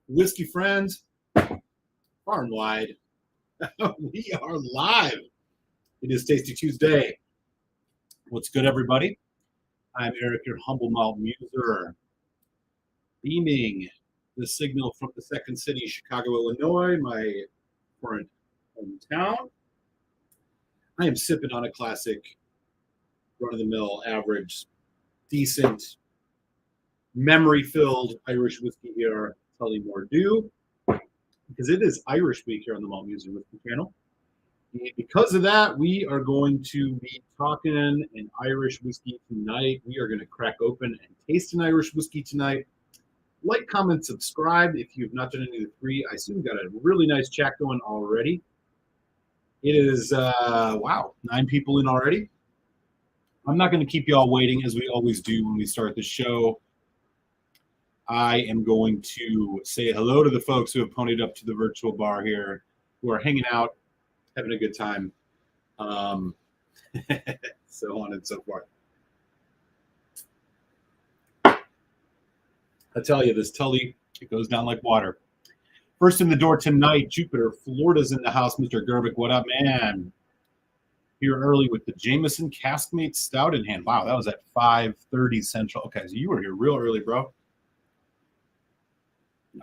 Whiskey friends, far and wide, we are live. It is Tasty Tuesday. What's good, everybody? I'm Eric, your humble malt muser, beaming the signal from the second city, Chicago, Illinois, my current hometown. I am sipping on a classic, run-of-the-mill, average, decent, memory-filled Irish whiskey here. Tullymore Dew, because it is Irish Week here on the Malt Music Whiskey channel. And because of that, we are going to be talking an Irish whiskey tonight. We are going to crack open and taste an Irish whiskey tonight. Like, comment, subscribe if you've not done any of the three. I assume got a really nice chat going already. It is, wow, 9 people in already. I'm not going to keep you all waiting, as we always do when we start the show. I am going to say hello to the folks who have ponied up to the virtual bar here, who are hanging out, having a good time, so on and so forth. I tell you, this Tully, it goes down like water. First in the door tonight, Jupiter, Florida's in the house. Mr. Gerbic, what up, man? Here early with the Jameson Caskmate Stout in hand. Wow, that was at 5:30 Central. Okay, so you were here real early, bro.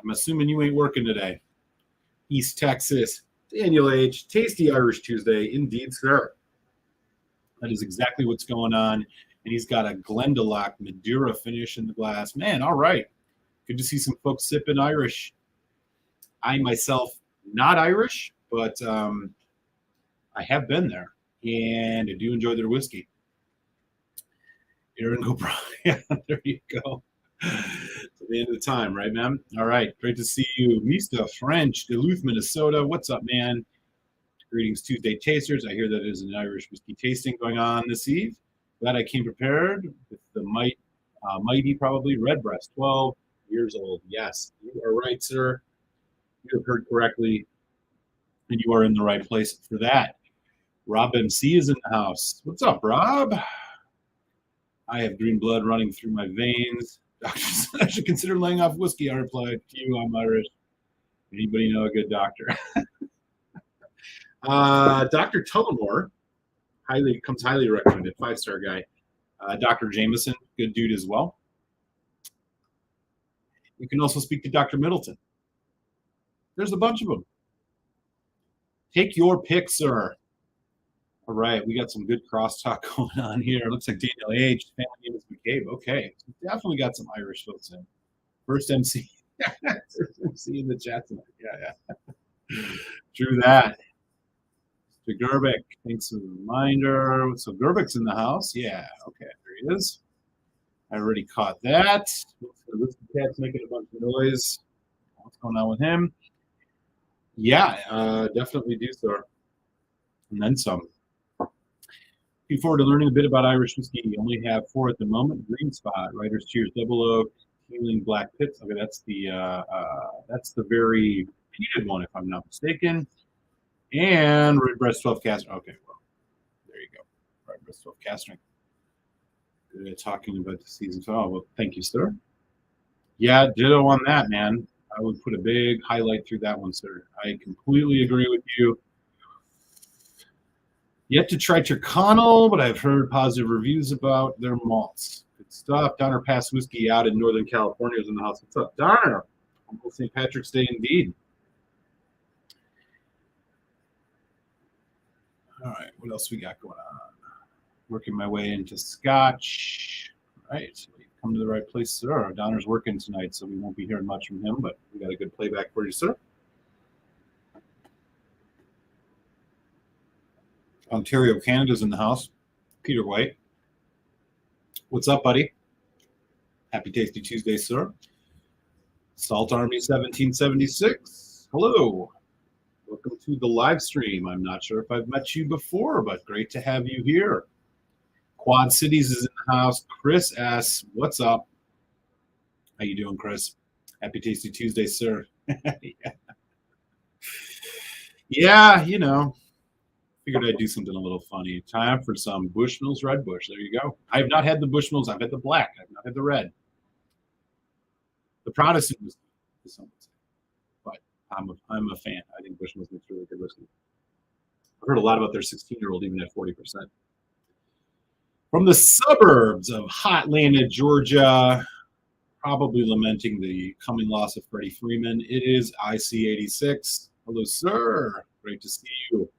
I'm assuming you ain't working today. East Texas, Daniel H. Tasty Irish Tuesday. Indeed, sir. That is exactly what's going on. And he's got a Glendalough Madeira finish in the glass. Man, all right. Good to see some folks sipping Irish. I myself, not Irish, but I have been there. And I do enjoy their whiskey. Aaron O'Brien, there you go. To the end of the time, right, man? All right, great to see you. Mista French, Duluth, Minnesota. What's up, man? Greetings, Tuesday tasters. I hear that is an Irish whiskey tasting going on this eve. Glad I came prepared with the mighty, probably Redbreast, 12 years old. Yes, you are right, sir. You have heard correctly, and you are in the right place for that. Rob MC is in the house. What's up, Rob? I have green blood running through my veins. Doctors, I should consider laying off whiskey. I replied to you, I'm Irish. Anybody know a good doctor? Dr. Tullamore, comes highly recommended, 5-star guy. Dr. Jameson, good dude as well. You can also speak to Dr. Middleton. There's a bunch of them. Take your pick, sir. All right, we got some good crosstalk going on here. Looks like Daniel H. Family name is McCabe. Okay, so definitely got some Irish folks in. First MC. First MC in the chat tonight. Yeah. True that. Mr. Gerbic, thanks for the reminder. So Gerbic's in the house. Yeah, okay, there he is. I already caught that. The whiskey cat's making a bunch of noise. What's going on with him? Yeah, definitely do, sir. And then some. Looking forward to learning a bit about Irish whiskey. You only have 4 at the moment. Green Spot, Writer's Cheers, Double Oak, Healing Black Pits. Okay, that's the very peated one, if I'm not mistaken. And Redbreast 12 Castering. Okay, well, there you go. Redbreast 12 Castering. Good talking about the season. Oh, well, thank you, sir. Yeah, ditto on that, man. I would put a big highlight through that one, sir. I completely agree with you. Yet to try Tyrconnell, but I've heard positive reviews about their malts. Good stuff. Donner Pass Whiskey out in Northern California is in the house. What's up, Donner? Almost St. Patrick's Day indeed. All right, what else we got going on? Working my way into Scotch. All right, so you've come to the right place, sir. Donner's working tonight, so we won't be hearing much from him, but we got a good playback for you, sir. Ontario, Canada's in the house. Peter White. What's up, buddy? Happy Tasty Tuesday, sir. Salt Army 1776. Hello. Welcome to the live stream. I'm not sure if I've met you before, but great to have you here. Quad Cities is in the house. Chris asks, what's up? How you doing, Chris? Happy Tasty Tuesday, sir. Yeah, you know. Figured I'd do something a little funny. Time for some Bushmills Red Bush. There you go. I have not had the Bushmills. I've had the black. I've not had the red. The Protestant was some would say. I'm a fan. I think Bushmills makes really good whiskey. I've heard a lot about their 16-year-old, even at 40%. From the suburbs of Hotlanta, Georgia, probably lamenting the coming loss of Freddie Freeman, it is IC86. Hello, sir. Great to see you.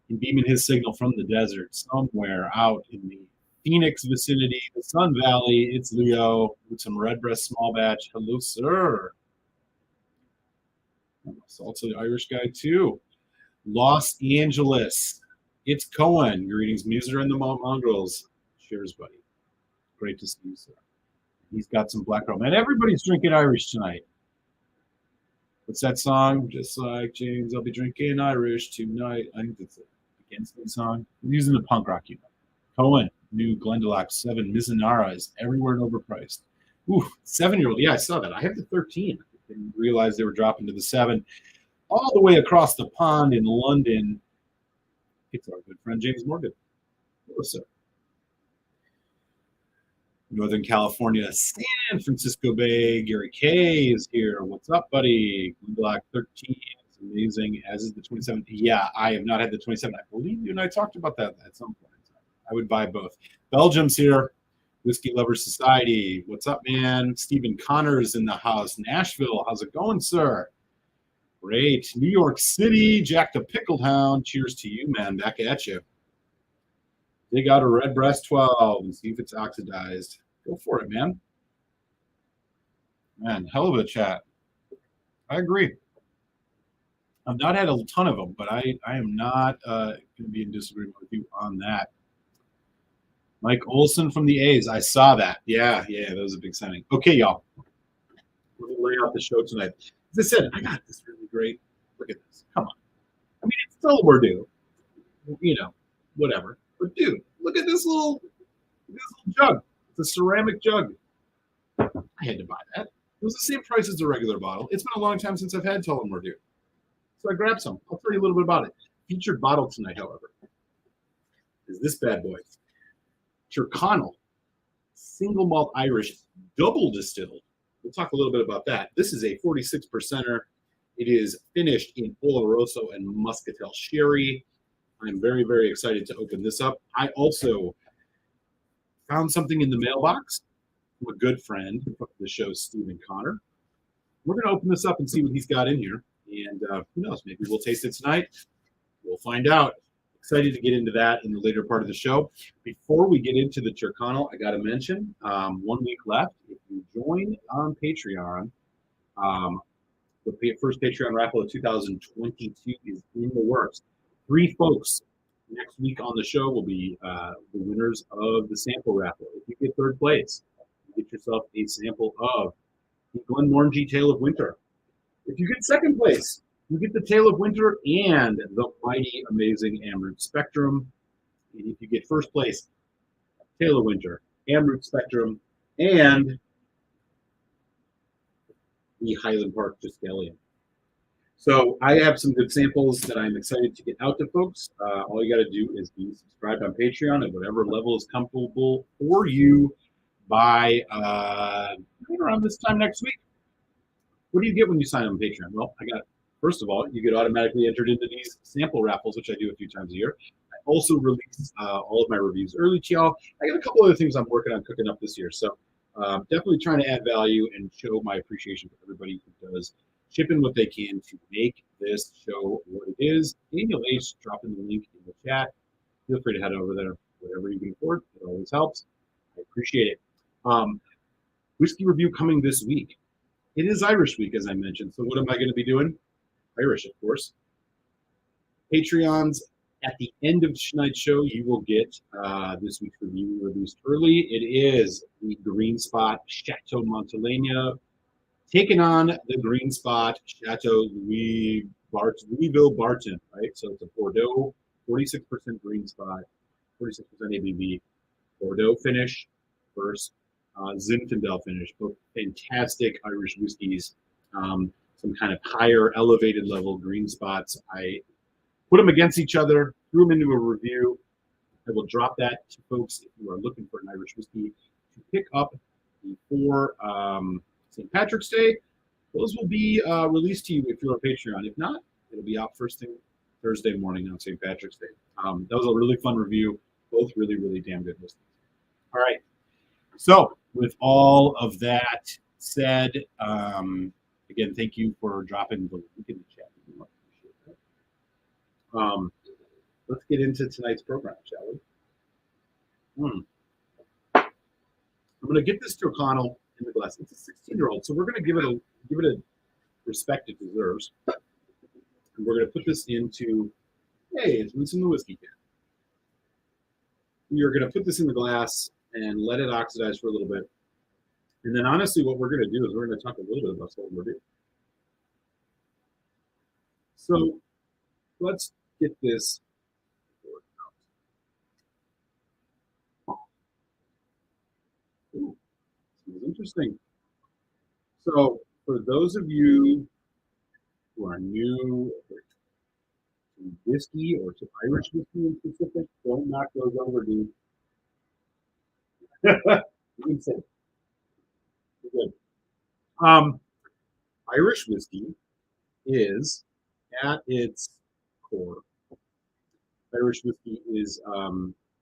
And beaming his signal from the desert, somewhere out in the Phoenix vicinity, the Sun Valley. It's Leo with some Redbreast small batch. Hello, sir. It's also the Irish guy, too. Los Angeles. It's Cohen. Greetings, Muser and the Mongrels. Cheers, buddy. Great to see you, sir. He's got some black rum. And everybody's drinking Irish tonight. What's that song? Just like James, I'll be drinking Irish tonight. I think that's an Against Me song. I'm using the punk rock, you know. Cohen, new Glendalough 7 Mizunara is everywhere and overpriced. Ooh, 7-year-old. Yeah, I saw that. I have the 13. I didn't realize they were dropping to the 7. All the way across the pond in London, it's our good friend James Morgan. Hello, sir. Northern California, San Francisco Bay, Gary K is here. What's up, buddy? Glendalough 13 is amazing, as is the 27. Yeah, I have not had the 27. I believe you and I talked about that at some point. I would buy both. Belgium's here. Whiskey Lovers Society. What's up, man? Stephen Connor's in the house. Nashville, how's it going, sir? Great. New York City, Jack the Pickled Hound. Cheers to you, man. Back at you. Dig out a Redbreast 12 and see if it's oxidized. Go for it, man. Man, hell of a chat. I agree. I've not had a ton of them, but I am not going to be in disagreement with you on that. Mike Olson from the A's. I saw that. Yeah, that was a big signing. Okay, y'all. We're going to lay out the show tonight. As I said, I got this really great. Look at this. Come on. I mean, it's still overdue. You know, whatever. But, dude, look at this little jug. It's a ceramic jug. I had to buy that. It was the same price as the regular bottle. It's been a long time since I've had Tullamore. So I grabbed some. I'll tell you a little bit about it. Featured bottle tonight, however, is this bad boy. Tyrconnell, single malt Irish, double distilled. We'll talk a little bit about that. This is a 46%er. It is finished in Oloroso and Moscatel sherry. I'm very, very excited to open this up. I also found something in the mailbox from a good friend of the show, Stephen Connor. We're going to open this up and see what he's got in here. And who knows, maybe we'll taste it tonight. We'll find out. Excited to get into that in the later part of the show. Before we get into the Tyrconnell, I got to mention 1 week left. If you join on Patreon, the first Patreon raffle of 2022 is in the works. 3 folks next week on the show will be the winners of the sample raffle. If you get 3rd place, you get yourself a sample of the Glenmorangie Tale of Winter. If you get 2nd place, you get the Tale of Winter and the mighty, amazing Amroot Spectrum. And if you get 1st place, Tale of Winter, Amroot Spectrum, and the Highland Park Triskelion. So I have some good samples that I'm excited to get out to folks. All you got to do is be subscribed on Patreon at whatever level is comfortable for you by right around this time next week. What do you get when you sign on Patreon? Well, first of all, you get automatically entered into these sample raffles, which I do a few times a year. I also release all of my reviews early to y'all. I got a couple other things I'm working on cooking up this year. So definitely trying to add value and show my appreciation for everybody who does chip in what they can to make this show what it is. Daniel H. dropping the link in the chat. Feel free to head over there. Whatever you can afford, it always helps. I appreciate it. Whiskey review coming this week. It is Irish week, as I mentioned. So what am I going to be doing? Irish, of course. Patreons, at the end of tonight's show, you will get this week's review released early. It is the Green Spot Chateau Montelena, taking on the Green Spot Chateau Louisville Barton, right? So it's a Bordeaux, 46% Green Spot, 46% ABV, Bordeaux finish versus Zinfandel finish. Both fantastic Irish whiskeys. Some kind of higher elevated level green spots. I put them against each other, threw them into a review. I will drop that to folks if you are looking for an Irish whiskey to pick up before St. Patrick's Day Those will be released to you if you're a Patreon. If not, it'll be out first thing Thursday morning on St. Patrick's Day. That was a really fun review. Both really, really damn good listings. All right. So with all of that said, again, thank you for dropping the link in the chat. Let's get into tonight's program, shall we? I'm going to get this Tyrconnell in the glass. It's a 16-year-old, so we're going to give it a respect it deserves. And we're going to put this into, hey, it's in the whiskey can. We are going to put this in the glass and let it oxidize for a little bit. And then honestly, what we're going to do is we're going to talk a little bit about what we're doing. So let's get this. Ooh, this is interesting. So for those of you who are new to whiskey or to Irish whiskey in specific, don't knock those over, dude. You can say good. Irish whiskey is at its core. Irish whiskey is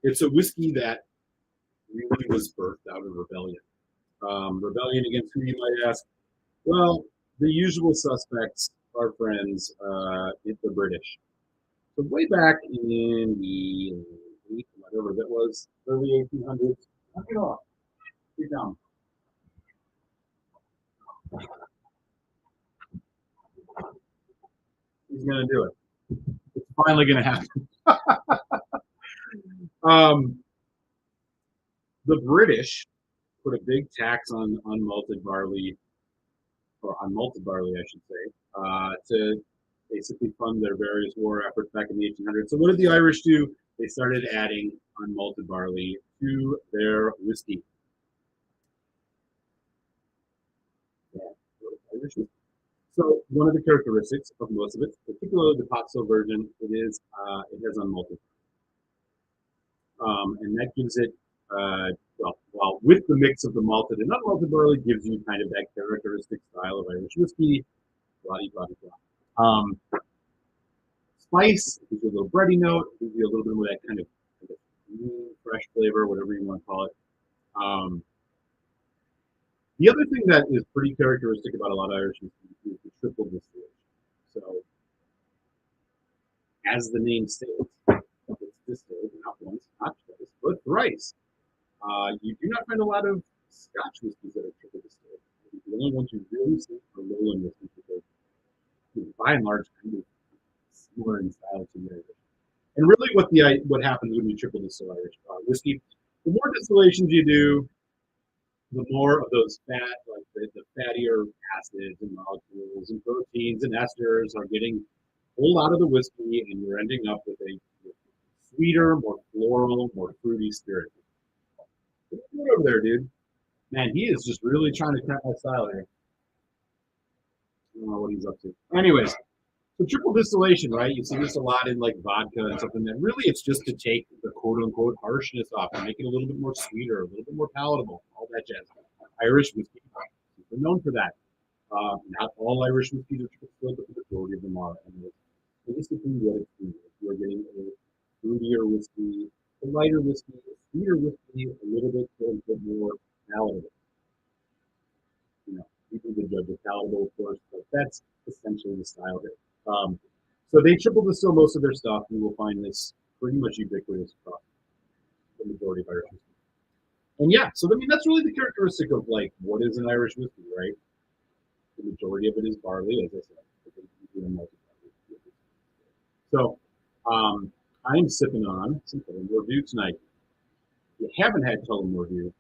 it's a whiskey that really was birthed out of rebellion. Rebellion against who, you might ask? Well, the usual suspects, our friends, the British. So way back in the whatever that was, early 1800s. Knock it off. Get down. He's gonna do it. It's finally gonna happen. The British put a big tax on malted barley, or on malted barley, I should say, to basically fund their various war efforts back in the 1800s. So what did the Irish do? They started adding unmalted barley to their whiskey. Yeah, Irish whiskey. So one of the characteristics of most of it, particularly the pot still version, it has unmalted, and that gives it well, with the mix of the malted and unmalted barley, gives you kind of that characteristic style of Irish whiskey. Blah, blah, blah. Spice gives you a little bready note, gives you a little bit of that kind of fresh flavor, whatever you want to call it. The other thing that is pretty characteristic about a lot of Irish whiskey is the triple distillation. So, as the name states, it's distilled not once, not twice, but thrice. You do not find a lot of Scotch whiskeys that are triple distilled. The only ones you really see are Lowland whiskeys, because by and large, kind of similar in style to the Irish. And really, what happens when you triple distill Irish whiskey, the more distillations you do, the more of those fat, like the fattier acids and molecules and proteins and esters are getting pulled out of the whiskey, and you're ending up with a sweeter, more floral, more fruity spirit. What's over there, dude? Man, he is just really trying to crack my style here. I don't know what he's up to. Anyways, so triple distillation, right? You see this a lot in like vodka and something that really it's just to take the quote unquote harshness off and make it a little bit more sweeter, a little bit more palatable, all that jazz. Irish whiskey, we're known for that. Not all Irish whiskeys are triple distilled, but the majority of them are. And basically what it's doing is you're getting a fruitier whiskey, a lighter whiskey, a sweeter whiskey, a little bit more palatable. You know, people can judge it palatable, of course, but that's essentially the style here. So they triple distill most of their stuff. You will find this pretty much ubiquitous across the majority of Irish whiskey. And yeah, so I mean that's really the characteristic of like what is an Irish whiskey, right? The majority of it is barley, as I said. So I'm sipping on some Tullamore Dew tonight. If you haven't had Tullamore Dew,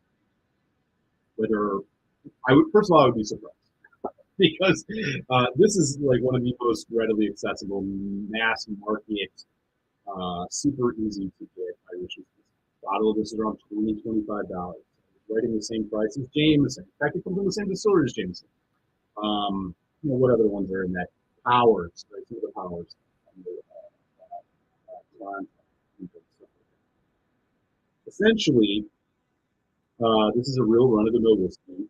whether I would first of all I would be surprised. Because this is like one of the most readily accessible mass market, super easy to get Irish whiskey. Bottle of this is around $20-$25. Right in the same price as Jameson. In fact, it comes from the same distillery as Jameson. You know, what other ones are in that? Powers, right? Some of the Powers. Essentially, this is a real run-of-the-mill whiskey.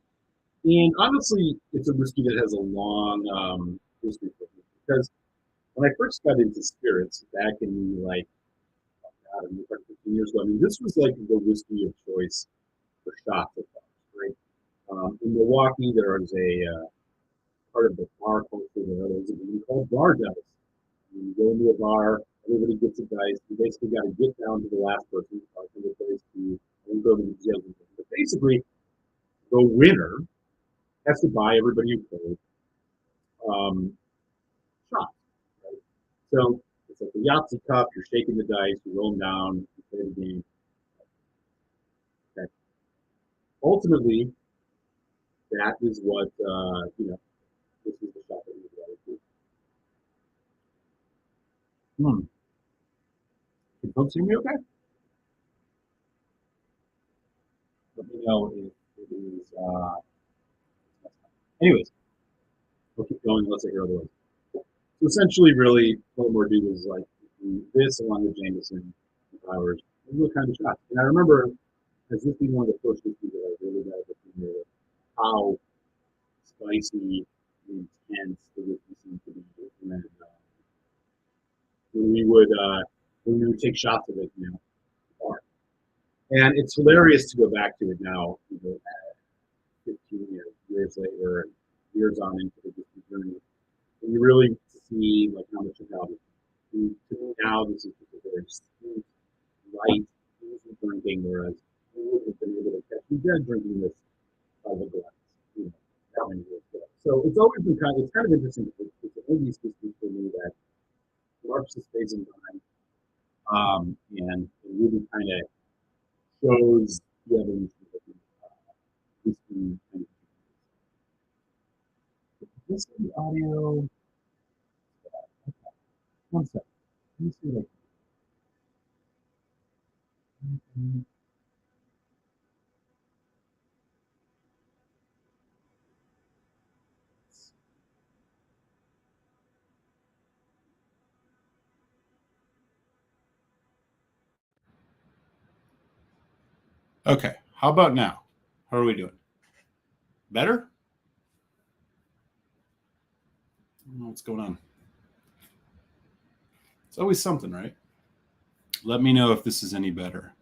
And honestly, it's a whiskey that has a long history with me because when I first got into spirits back in like, I don't know, like 15 years ago, I mean, this was like the whiskey of choice for shots of bars, right? In Milwaukee, there is a part of the bar culture there. There's a thing called bar dice. You go into a bar, everybody gets a dice. You basically got to get down to the last person, from the place to and go to the jail. But basically, the winner has to buy everybody who plays shots. Right? So it's like a Yahtzee cup. You're shaking the dice, you roll them down, you play the game. Okay. Ultimately, that is what this is the shot that we got to do. Can folks hear me okay? Let me know if it is. Anyways, we'll keep going unless I hear otherwise. So essentially, really, what we're doing is like this along with Jameson, Powers, those kind of shots. And I remember as this being one of the first whiskeys that I really got to know how spicy and intense the whiskey seemed to be. And then when we would when we would take shots of it, bar. And it's hilarious to go back to it now, 15 years later, and years on into the whiskey journey. And you really see like how much of that to me now this is just a very smooth, light, easy drinking, whereas you wouldn't have been able to catch me dead drinking this out of a glass, that many years ago. So it's always been it's kind of interesting. It's an oldie whiskey for me that marks the space and time, and it really kind of shows the evolution of whiskey. This is the audio. One second. Let me see what I can. Okay, how about now? How are we doing? Better? I don't know what's going on. It's always something, right? Let me know if this is any better.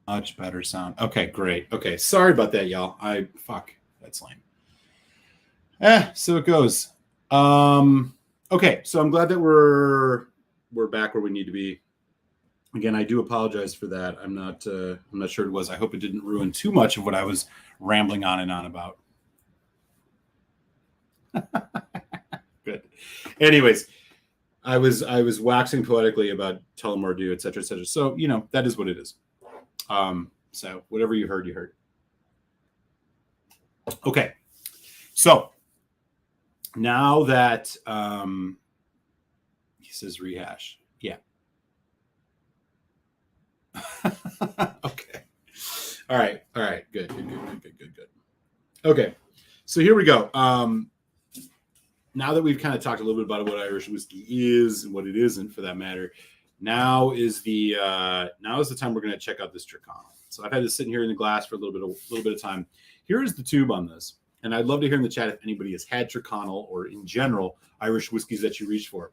Much better sound. Okay, great. Okay, sorry about that, y'all. That's lame. So it goes. Okay, so I'm glad that we're back where we need to be. Again, I do apologize for that. I'm not sure it was. I hope it didn't ruin too much of what I was rambling on and on about. Good. Anyways, I was waxing poetically about Tullamore Dew, et cetera, et cetera. So that is what it is. So whatever you heard, you heard. Okay. So now that he says rehash. Yeah. Okay. All right. Good. Okay. So here we go. Now that we've kind of talked a little bit about what Irish whiskey is and what it isn't, for that matter, now is the time we're going to check out this Tyrconnell. So I've had this sitting here in the glass for a little bit of time. Here is the tube on this, and I'd love to hear in the chat if anybody has had Tyrconnell or in general Irish whiskeys that you reach for.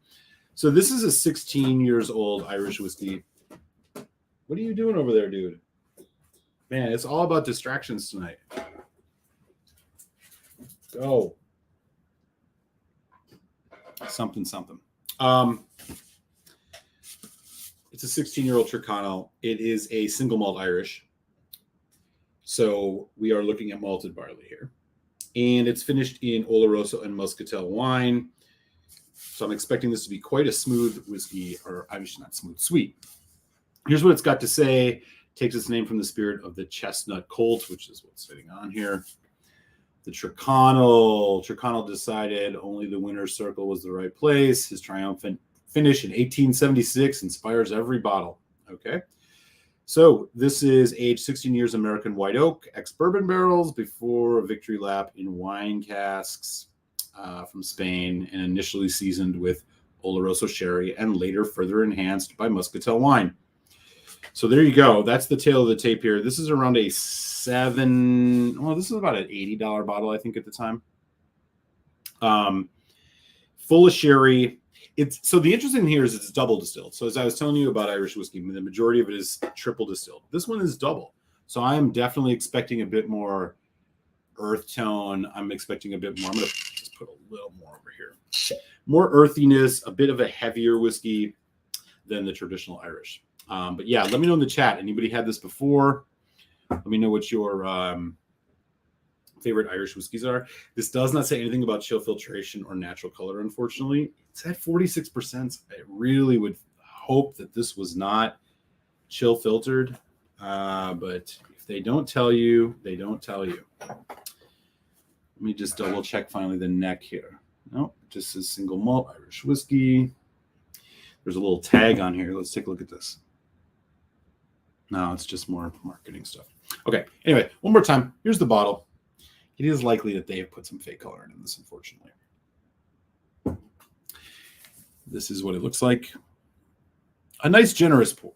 So this is a 16 years old Irish whiskey. What are you doing over there, dude? Man, it's all about distractions tonight. Go. Something. It's a 16-year-old Tyrconnell. It is a single malt Irish. So we are looking at malted barley here. And it's finished in Oloroso and Moscatel wine. So I'm expecting this to be quite a smooth whiskey, or obviously not smooth, sweet. Here's what it's got to say. It takes its name from the spirit of the chestnut colt, which is what's sitting on here. The Tyrconnell decided only the winner's circle was the right place. His triumphant finish in 1876 inspires every bottle. Okay. So this is aged 16 years American white oak, ex-bourbon barrels before a victory lap in wine casks from Spain, and initially seasoned with Oloroso sherry, and later further enhanced by Moscatel wine. So there you go. That's the tail of the tape here. This is around a this is about an $80 bottle, I think, at the time. Full of sherry. So the interesting thing here is it's double distilled. So as I was telling you about Irish whiskey, the majority of it is triple distilled. This one is double. So I am definitely expecting a bit more earth tone. I'm expecting a bit more. I'm going to just put a little more over here. More earthiness, a bit of a heavier whiskey than the traditional Irish. But yeah, let me know in the chat. Anybody had this before? Let me know what your favorite Irish whiskeys are. This does not say anything about chill filtration or natural color, unfortunately. It's at 46%. I really would hope that this was not chill filtered. But if they don't tell you, they don't tell you. Let me just double check finally the neck here. Nope, just says single malt Irish whiskey. There's a little tag on here. Let's take a look at this. No, it's just more marketing stuff. Okay, anyway, one more time. Here's the bottle. It is likely that they have put some fake coloring in this, unfortunately. This is what it looks like. A nice, generous pour.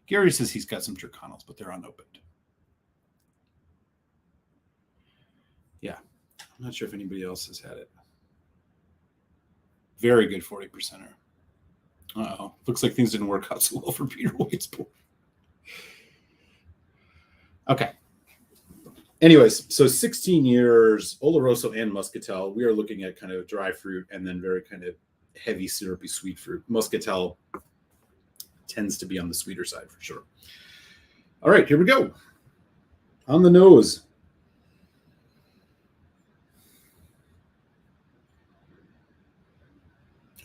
Gary says he's got some Tyrconnells, but they're unopened. Yeah, I'm not sure if anybody else has had it. Very good 40%er. Uh-oh. Looks like things didn't work out so well for Peter White's pour. Okay. Anyways, so 16 years, Oloroso and Moscatel. We are looking at kind of dry fruit and then very kind of heavy, syrupy, sweet fruit. Moscatel tends to be on the sweeter side for sure. All right, here we go. On the nose.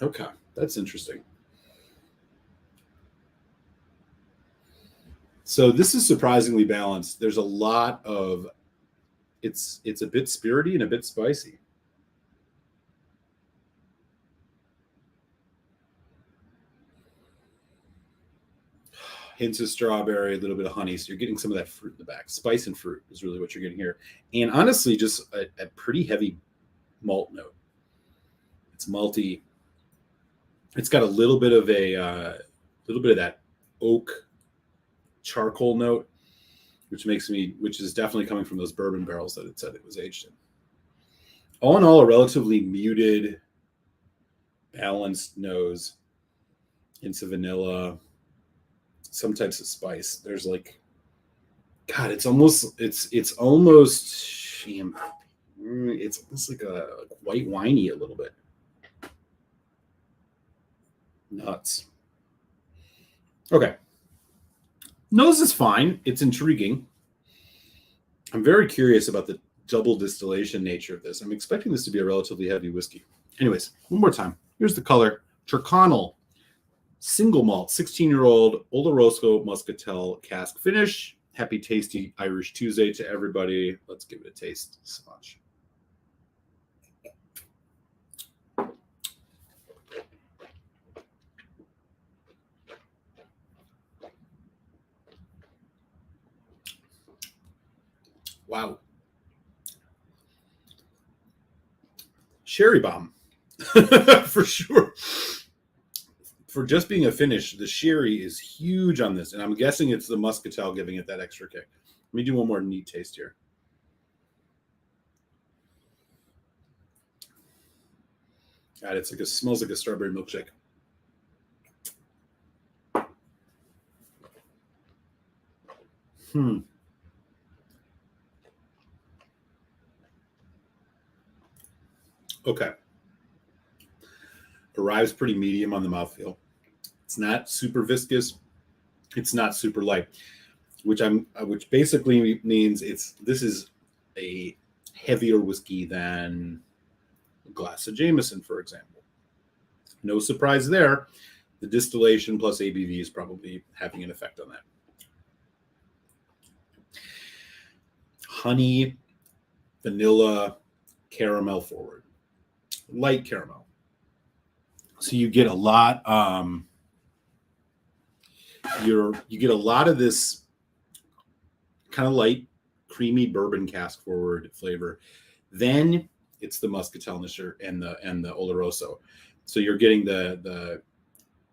Okay, that's interesting. So this is surprisingly balanced. There's a lot of, it's a bit spirity and a bit spicy. Hints of strawberry, a little bit of honey. So you're getting some of that fruit in the back. Spice and fruit is really what you're getting here. And honestly, just a pretty heavy malt note. It's malty. It's got a little bit of that oak charcoal note, which is definitely coming from those bourbon barrels that it said it was aged in. All in all, a relatively muted, balanced nose. Hints of vanilla, some types of spice. There's like, God, it's almost like a white winey a little bit. Nuts. Okay. Nose is fine. It's intriguing. I'm very curious about the double distillation nature of this. I'm expecting this to be a relatively heavy whiskey. Anyways, one more time. Here's the color. Tyrconnell, single malt, 16-year-old Oloroso Moscatel cask finish. Happy tasty Irish Tuesday to everybody. Let's give it a taste. Smudge. Wow. Sherry bomb. For sure. For just being a finish, the sherry is huge on this. And I'm guessing it's the Moscatel giving it that extra kick. Let me do one more neat taste here. God, it smells like a strawberry milkshake. Okay. Arrives pretty medium on the mouthfeel. It's not super viscous. It's not super light, which basically means this is a heavier whiskey than a glass of Jameson, for example. No surprise there. The distillation plus ABV is probably having an effect on that. Honey, vanilla, caramel forward. Light caramel. So you get a lot you get a lot of this kind of light creamy bourbon cask forward flavor. Then it's the Moscatel and the Oloroso. So you're getting the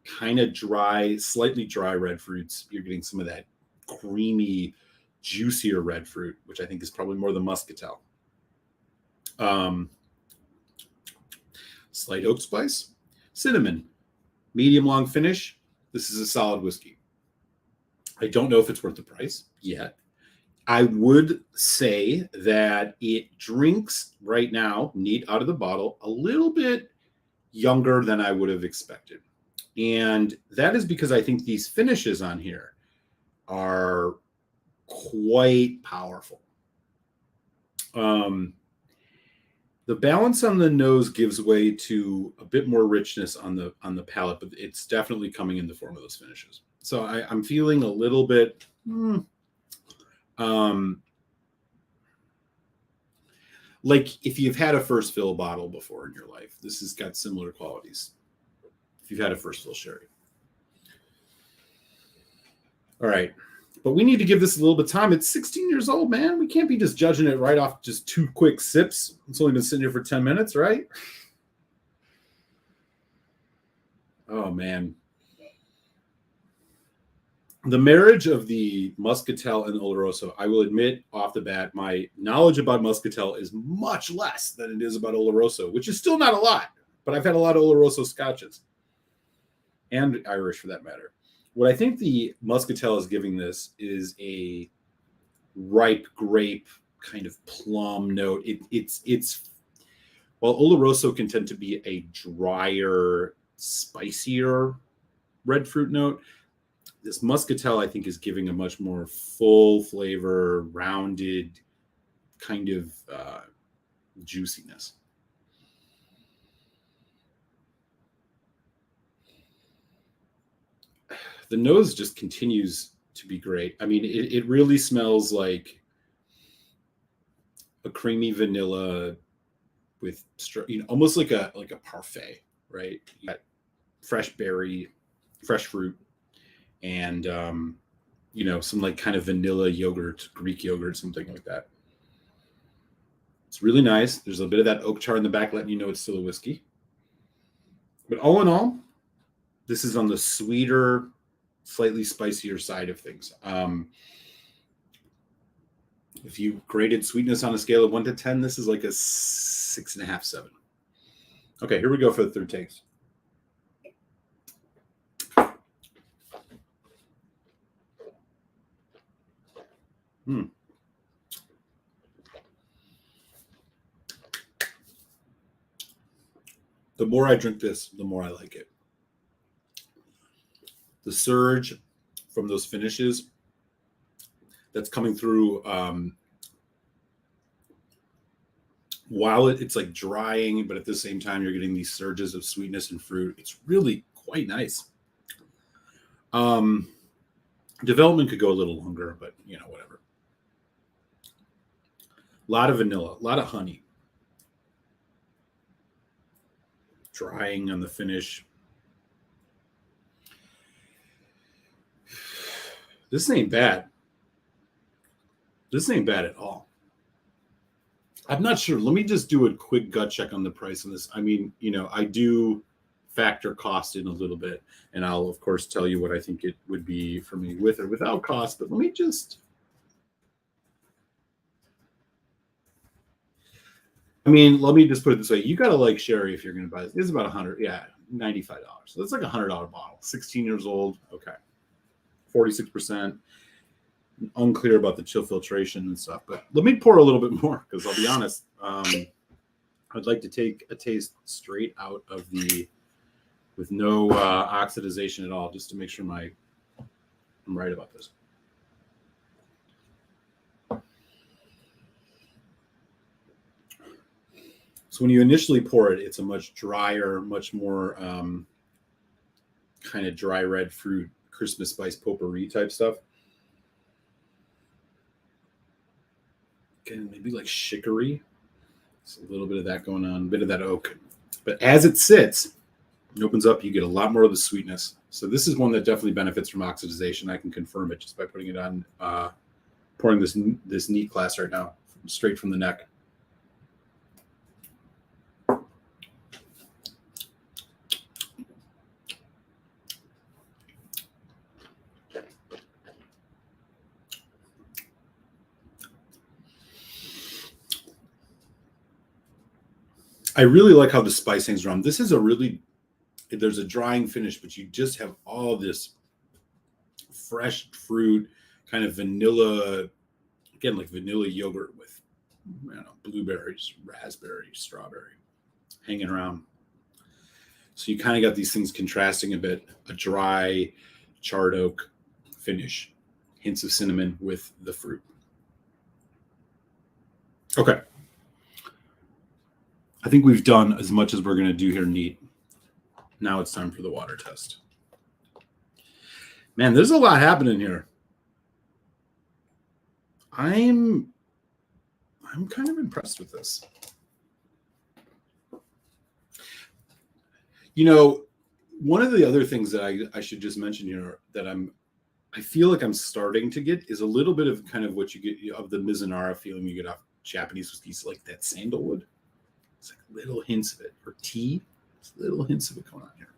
kind of dry, slightly dry red fruits. You're getting some of that creamy, juicier red fruit, which I think is probably more the Moscatel. Slight oak spice, cinnamon, medium long finish. This is a solid whiskey. I don't know if it's worth the price yet. I would say that it drinks right now, neat out of the bottle, a little bit younger than I would have expected. And that is because I think these finishes on here are quite powerful. The balance on the nose gives way to a bit more richness on the palate, but it's definitely coming in the form of those finishes. So I'm feeling a little bit, like if you've had a first fill bottle before in your life, this has got similar qualities. If you've had a first fill sherry. All right. But we need to give this a little bit of time. It's 16 years old, man. We can't be just judging it right off just 2 quick sips. It's only been sitting here for 10 minutes, right? Oh, man. The marriage of the Moscatel and Oloroso, I will admit off the bat, my knowledge about Moscatel is much less than it is about Oloroso, which is still not a lot. But I've had a lot of Oloroso scotches. And Irish, for that matter. What I think the Moscatel is giving this is a ripe grape kind of plum note. It's while Oloroso can tend to be a drier, spicier red fruit note, this Moscatel I think is giving a much more full flavor, rounded kind of juiciness. The nose just continues to be great. I mean, it really smells like a creamy vanilla with, almost like a parfait, right? You got fresh berry, fresh fruit, and some like kind of vanilla yogurt, Greek yogurt, something like that. It's really nice. There's a bit of that oak char in the back, letting you know it's still a whiskey. But all in all, this is on the sweeter, slightly spicier side of things. If you graded sweetness on a scale of 1 to 10, this is like a 6.5, 7. Okay, here we go for the third taste. The more I drink this, the more I like it. The surge from those finishes that's coming through, while it's like drying, but at the same time you're getting these surges of sweetness and fruit. It's really quite nice. Development could go a little longer, but whatever. A lot of vanilla, a lot of honey. Drying on the finish. This ain't bad. This ain't bad at all. I'm not sure. Let me just do a quick gut check on the price on this. I mean, I do factor cost in a little bit, and I'll, of course, tell you what I think it would be for me with or without cost, but let me just... let me just put it this way. You got to like sherry if you're going to buy this. It's about $95. So that's like a $100 bottle. 16 years old. Okay. 46%. Unclear about the chill filtration and stuff, but let me pour a little bit more because I'll be honest. I'd like to take a taste straight out of with no oxidization at all, just to make sure I'm right about this. So when you initially pour it, it's a much drier, much more kind of dry red fruit, Christmas spice potpourri type stuff. Again, maybe like chicory. There's a little bit of that going on, a bit of that oak. But as it sits, it opens up, you get a lot more of the sweetness. So this is one that definitely benefits from oxidization. I can confirm it just by putting it on, pouring this neat glass right now, straight from the neck. I really like how the spice hangs around. This is there's a drying finish, but you just have all this fresh fruit, kind of vanilla, again, like vanilla yogurt with, blueberries, raspberry, strawberry hanging around. So you kind of got these things contrasting a bit, a dry charred oak finish, hints of cinnamon with the fruit. Okay. I think we've done as much as we're going to do here neat. Now it's time for the water test. Man, there's a lot happening here. I'm kind of impressed with this. One of the other things that I should just mention here that I feel like I'm starting to get is a little bit of kind of what you get of the Mizunara feeling you get off Japanese whiskeys, like that sandalwood. It's like little hints of it, or tea. It's little hints of it going on here.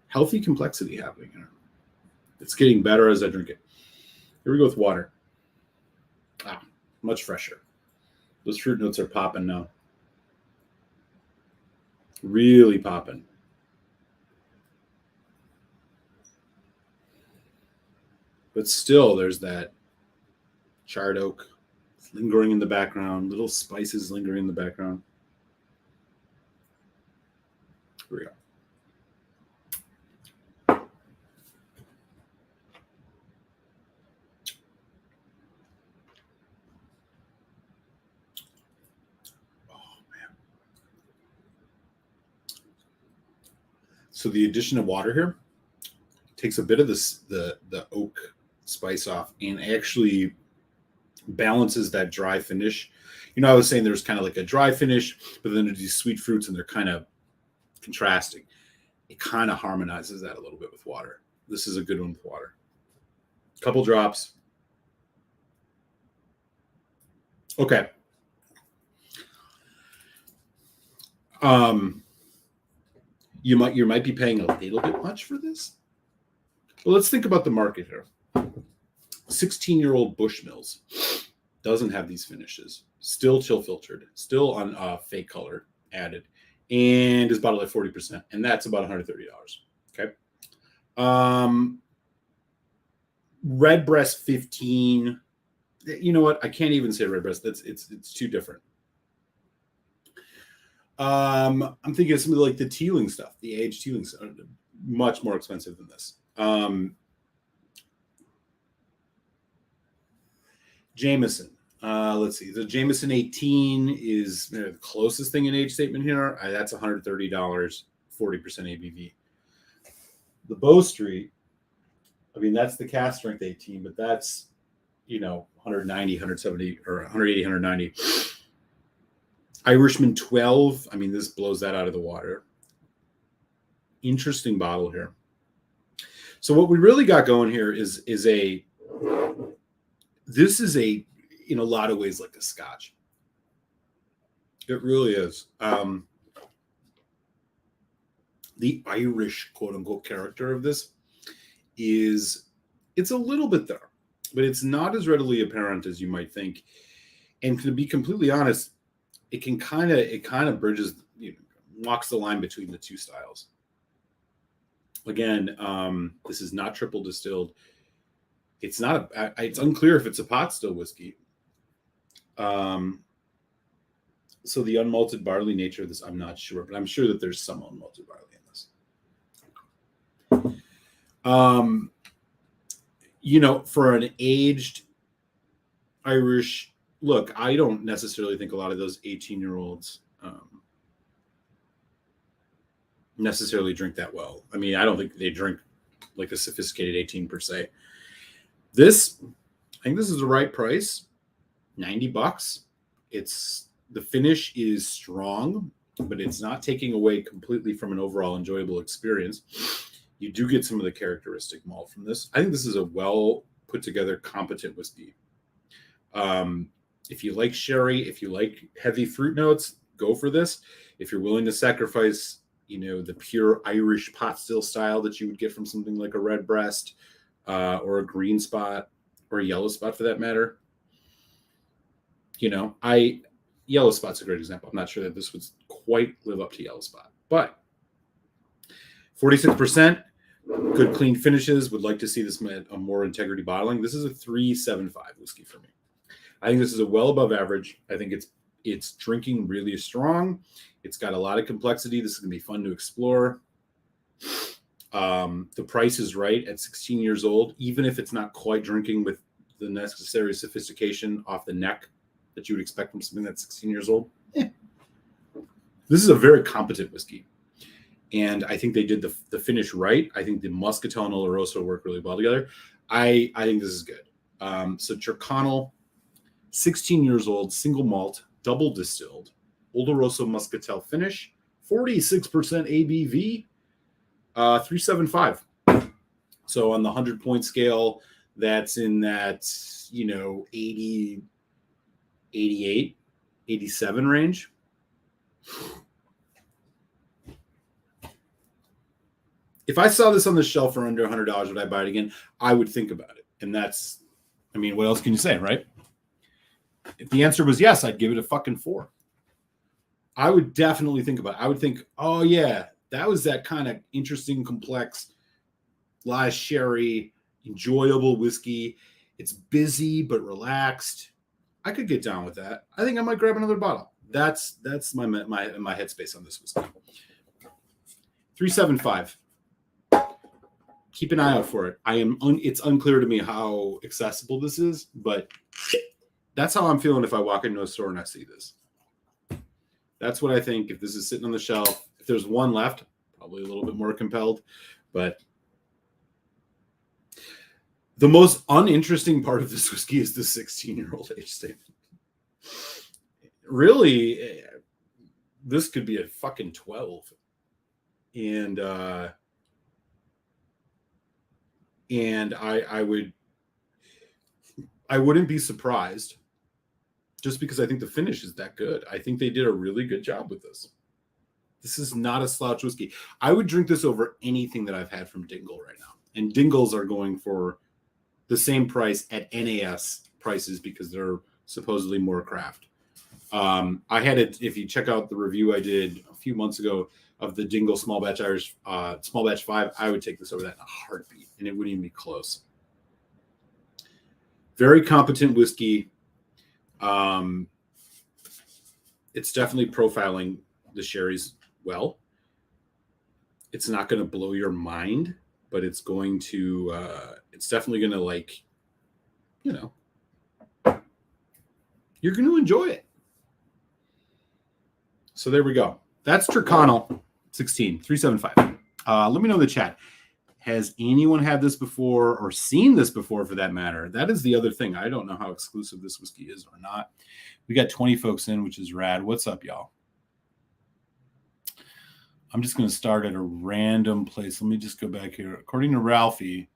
Healthy complexity happening here. It's getting better as I drink it. Here we go with water. Much fresher. Those fruit notes are popping now. Really popping. But still, there's that charred oak lingering in the background, little spices lingering in the background. Here we go. So the addition of water here takes a bit of the oak spice off and actually balances that dry finish. I was saying there's kind of like a dry finish, but then there's these sweet fruits and they're kind of contrasting. It kind of harmonizes that a little bit with water. This is a good one with water. Couple drops. Okay. You might be paying a little bit much for this. Well, let's think about the market here. 16-year-old Bushmills doesn't have these finishes. Still chill filtered. Still on fake color added, and is bottled at 40%, and that's about $130. Okay. Redbreast 15. You know what? I can't even say Redbreast. It's too different. I'm thinking of something like the Teeling stuff, the aged Teeling stuff, much more expensive than this. Jameson. Let's see. The Jameson 18 is the closest thing in age statement here. That's $130, 40% ABV. The Bow Street, that's the cask strength 18, but that's, 190, 170, or 180, 190. Irishman 12. This blows that out of the water. Interesting bottle here. So what we really got going here is in a lot of ways like a Scotch. It really is. The Irish quote unquote character of this it's a little bit there, but it's not as readily apparent as you might think. And to be completely honest, it kind of bridges, walks the line between the two styles. Again, this is not triple distilled. It's not it's unclear if it's a pot still whiskey. So the unmalted barley nature of this, I'm not sure, but I'm sure that there's some unmalted barley in this. For an aged Irish, look, I don't necessarily think a lot of those 18-year-olds necessarily drink that well. I don't think they drink like a sophisticated 18 per se. I think this is the right price, $90. The finish is strong, but it's not taking away completely from an overall enjoyable experience. You do get some of the characteristic malt from this. I think this is a well put together, competent whiskey. If you like sherry, if you like heavy fruit notes, go for this. If you're willing to sacrifice, the pure Irish pot still style that you would get from something like a Redbreast, or a Green Spot, or a Yellow Spot for that matter, Yellow Spot's a great example. I'm not sure that this would quite live up to Yellow Spot, but 46%, good clean finishes. Would like to see this a more integrity bottling. This is a 3.75 whiskey for me. I think this is a well above average. I think it's drinking really strong. It's got a lot of complexity. This is going to be fun to explore. The price is right at 16 years old, even if it's not quite drinking with the necessary sophistication off the neck that you would expect from something that's 16 years old. This is a very competent whiskey. And I think they did the finish right. I think the Moscatel and Oloroso work really well together. I think this is good. So Tyrconnell, 16 years old, single malt, double distilled, Oloroso Moscatel finish, 46% ABV, 3.75. So on the 100-point scale, that's in that, 80, 88, 87 range. If I saw this on the shelf for under $100, would I buy it again? I would think about it. And that's, what else can you say, right? If the answer was yes, I'd give it a fucking 4. I would definitely think about it. I would think, oh yeah, that was that kind of interesting, complex, lot of sherry, enjoyable whiskey. It's busy but relaxed. I could get down with that. I think I might grab another bottle. That's my headspace on this whiskey. 3.75. Keep an eye out for it. It's unclear to me how accessible this is, but that's how I'm feeling if I walk into a store and I see this. That's what I think. If this is sitting on the shelf, if there's one left, probably a little bit more compelled. But the most uninteresting part of this whiskey is the 16-year-old age statement. Really, this could be a fucking 12. And I wouldn't be surprised, just because I think the finish is that good. I think they did a really good job with this. This is not a slouch whiskey. I would drink this over anything that I've had from Dingle right now. And Dingles are going for the same price at NAS prices because they're supposedly more craft. I had it, if you check out the review I did a few months ago of the Dingle Small Batch Irish Small Batch 5, I would take this over that in a heartbeat, and it wouldn't even be close. Very competent whiskey. It's definitely profiling the sherries well. It's not going to blow your mind, but it's going to, it's definitely going to you're going to enjoy it. So there we go. That's Tyrconnell 16, 3.75. Let me know in the chat. Has anyone had this before or seen this before, for that matter? That is the other thing. I don't know how exclusive this whiskey is or not. We got 20 folks in, which is rad. What's up, y'all? I'm just going to start at a random place. Let me just go back here. According to Ralphie,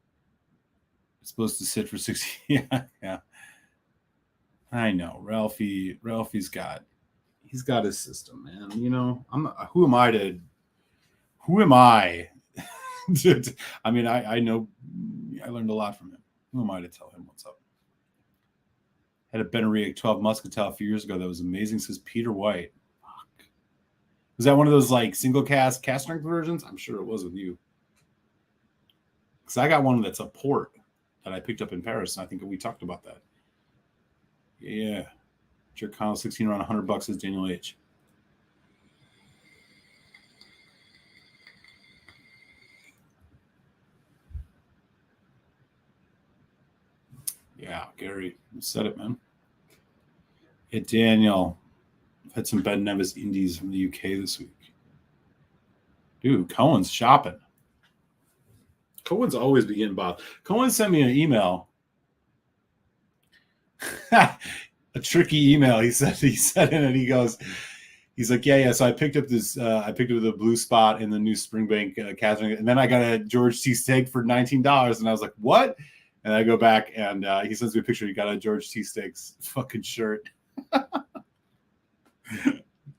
it's supposed to sit for 60. Yeah. I know. Ralphie's got his system, man. Who am I? I know I learned a lot from him. Who am I to tell him what's up? Had a Beneriac 12 Muscatel a few years ago that was amazing, says Peter White. Fuck. Was that one of those single cast strength versions? I'm sure it was with you. Because I got one that's a port that I picked up in Paris, and I think we talked about that. Yeah. Tyrconnell 16 around $100 is Daniel H. Yeah, Gary, you said it, man. Hey, Daniel, I've had some Ben Nevis Indies from the UK this week. Dude, Cohen's shopping. Cohen's always be getting bothered. Cohen sent me an email. A tricky email. He said in it, he's like, yeah. So I picked up the Blue Spot in the new Springbank Catherine, and then I got a George T steak for $19, and I was like, what? And I go back, and he sends me a picture. He got a George T Steaks fucking shirt.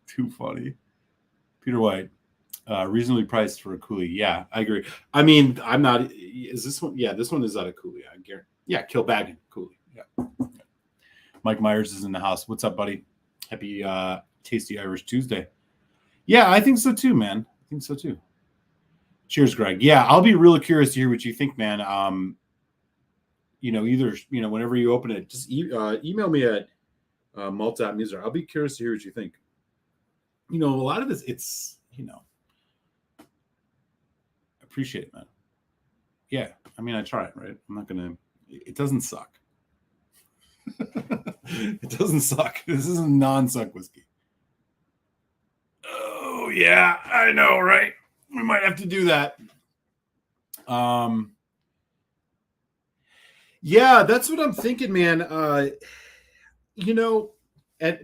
Too funny. Peter White, reasonably priced for a Cooley. Yeah, I agree. I'm not. Is this one? Yeah, this one is out of Cooley. I guarantee. Yeah, Kilbaggan Cooley. Yeah. Mike Myers is in the house. What's up, buddy? Happy Tasty Irish Tuesday. Yeah, I think so too, man. I think so too. Cheers, Greg. Yeah, I'll be really curious to hear what you think, man. Either whenever you open it, just email me at malt.muser. I'll be curious to hear what you think. A lot of this, it's appreciate it, man. Yeah, I mean, I try it, right? I'm not gonna. It doesn't suck. It doesn't suck. This is a non-suck whiskey. Oh yeah, I know, right? We might have to do that. Yeah, that's what I'm thinking, man.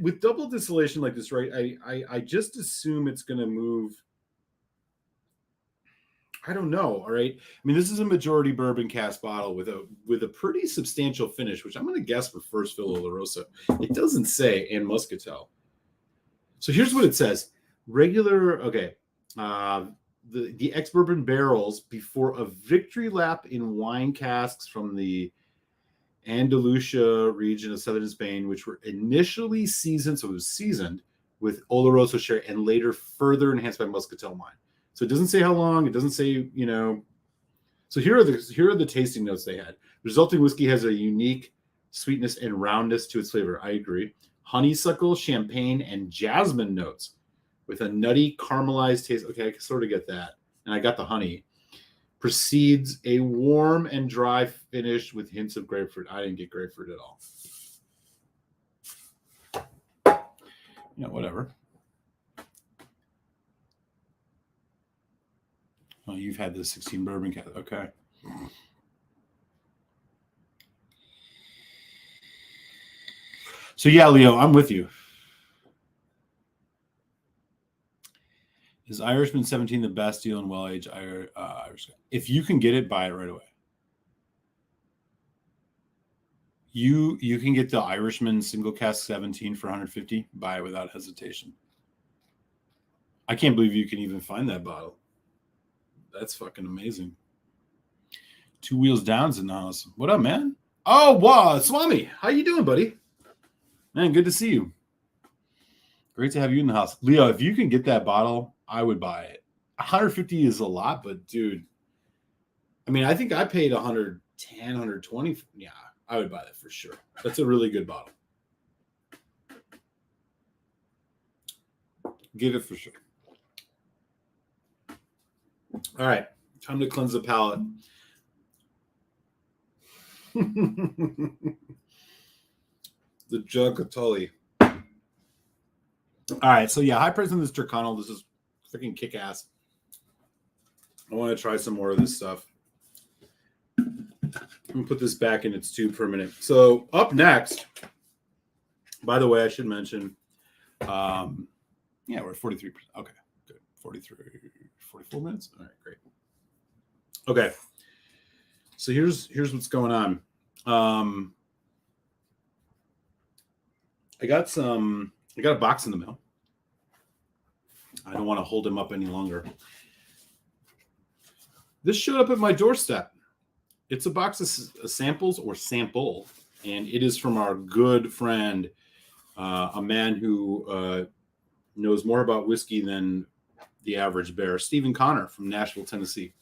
With double distillation like this, right? I just assume it's going to move. I don't know. All right. I mean, this is a majority bourbon cask bottle with a pretty substantial finish, which I'm going to guess for first fill Oloroso. It doesn't say and Moscatel. So here's what it says: regular. Okay. The ex-bourbon barrels before a victory lap in wine casks from the Andalusia region of southern Spain, which were initially seasoned, so it was seasoned with Oloroso sherry and later further enhanced by Moscatel wine. So it doesn't say how long. It doesn't say, So here are the tasting notes they had. Resulting whiskey has a unique sweetness and roundness to its flavor. I agree. Honeysuckle, champagne, and jasmine notes with a nutty caramelized taste. Okay, I can sort of get that. And I got the honey. Precedes a warm and dry finish with hints of grapefruit. I didn't get grapefruit at all. Whatever. Oh, you've had the 16 bourbon cask. Okay. So yeah, Leo, I'm with you. Is Irishman 17 the best deal in well-aged Irish? If you can get it, buy it right away. You can get the Irishman single cask 17 for $150. Buy it without hesitation. I can't believe you can even find that bottle. That's fucking amazing. Two Wheels Down's in the house. What up, man? Oh, wow, Swami. How you doing, buddy? Man, good to see you. Great to have you in the house. Leo, if you can get that bottle, I would buy it. 150 is a lot, but dude, I mean, I think I paid 110, 120. Yeah, I would buy that for sure. That's a really good bottle. Get it for sure. All right, time to cleanse the palate. The Giacotelli. All right, so yeah, high praise on this Tyrconnell. This is freaking kick-ass. I want to try some more of this stuff. I'm going to put this back in its tube for a minute. So up next, by the way, I should mention, yeah, we're at 43%. Okay, good. 44 minutes. All right, great. Okay, so here's what's going on. I got a box in the mail. I don't want to hold him up any longer. This showed up at my doorstep. It's a box of samples or sample, and it is from our good friend, a man who knows more about whiskey than the average bear, Stephen Connor from Nashville, Tennessee.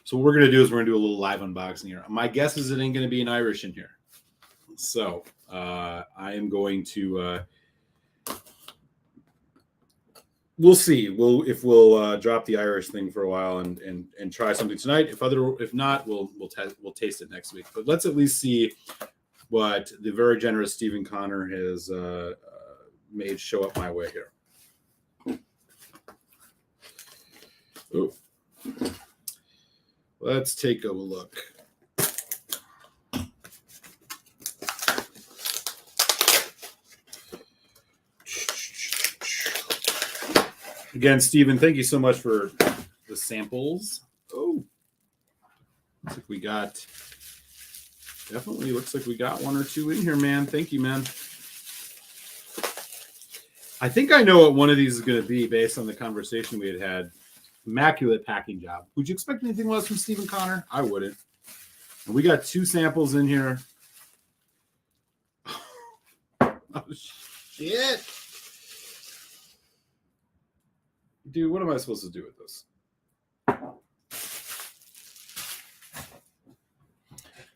So what we're going to do is we're going to do a little live unboxing here. My guess is it ain't going to be an Irish in here. So I am going to... we'll see. We'll drop the Irish thing for a while and try something tonight. If not, we'll taste it next week. But let's at least see what the very generous Stephen Connor has made show up my way here. Oh, let's take a look. Again, Stephen, thank you so much for the samples. Oh, looks like we got one or two in here, man. Thank you, man. I think I know what one of these is going to be based on the conversation we had. Immaculate packing job. Would you expect anything less from Stephen Connor? I wouldn't. And we got two samples in here. Oh, shit. Dude, what am I supposed to do with this?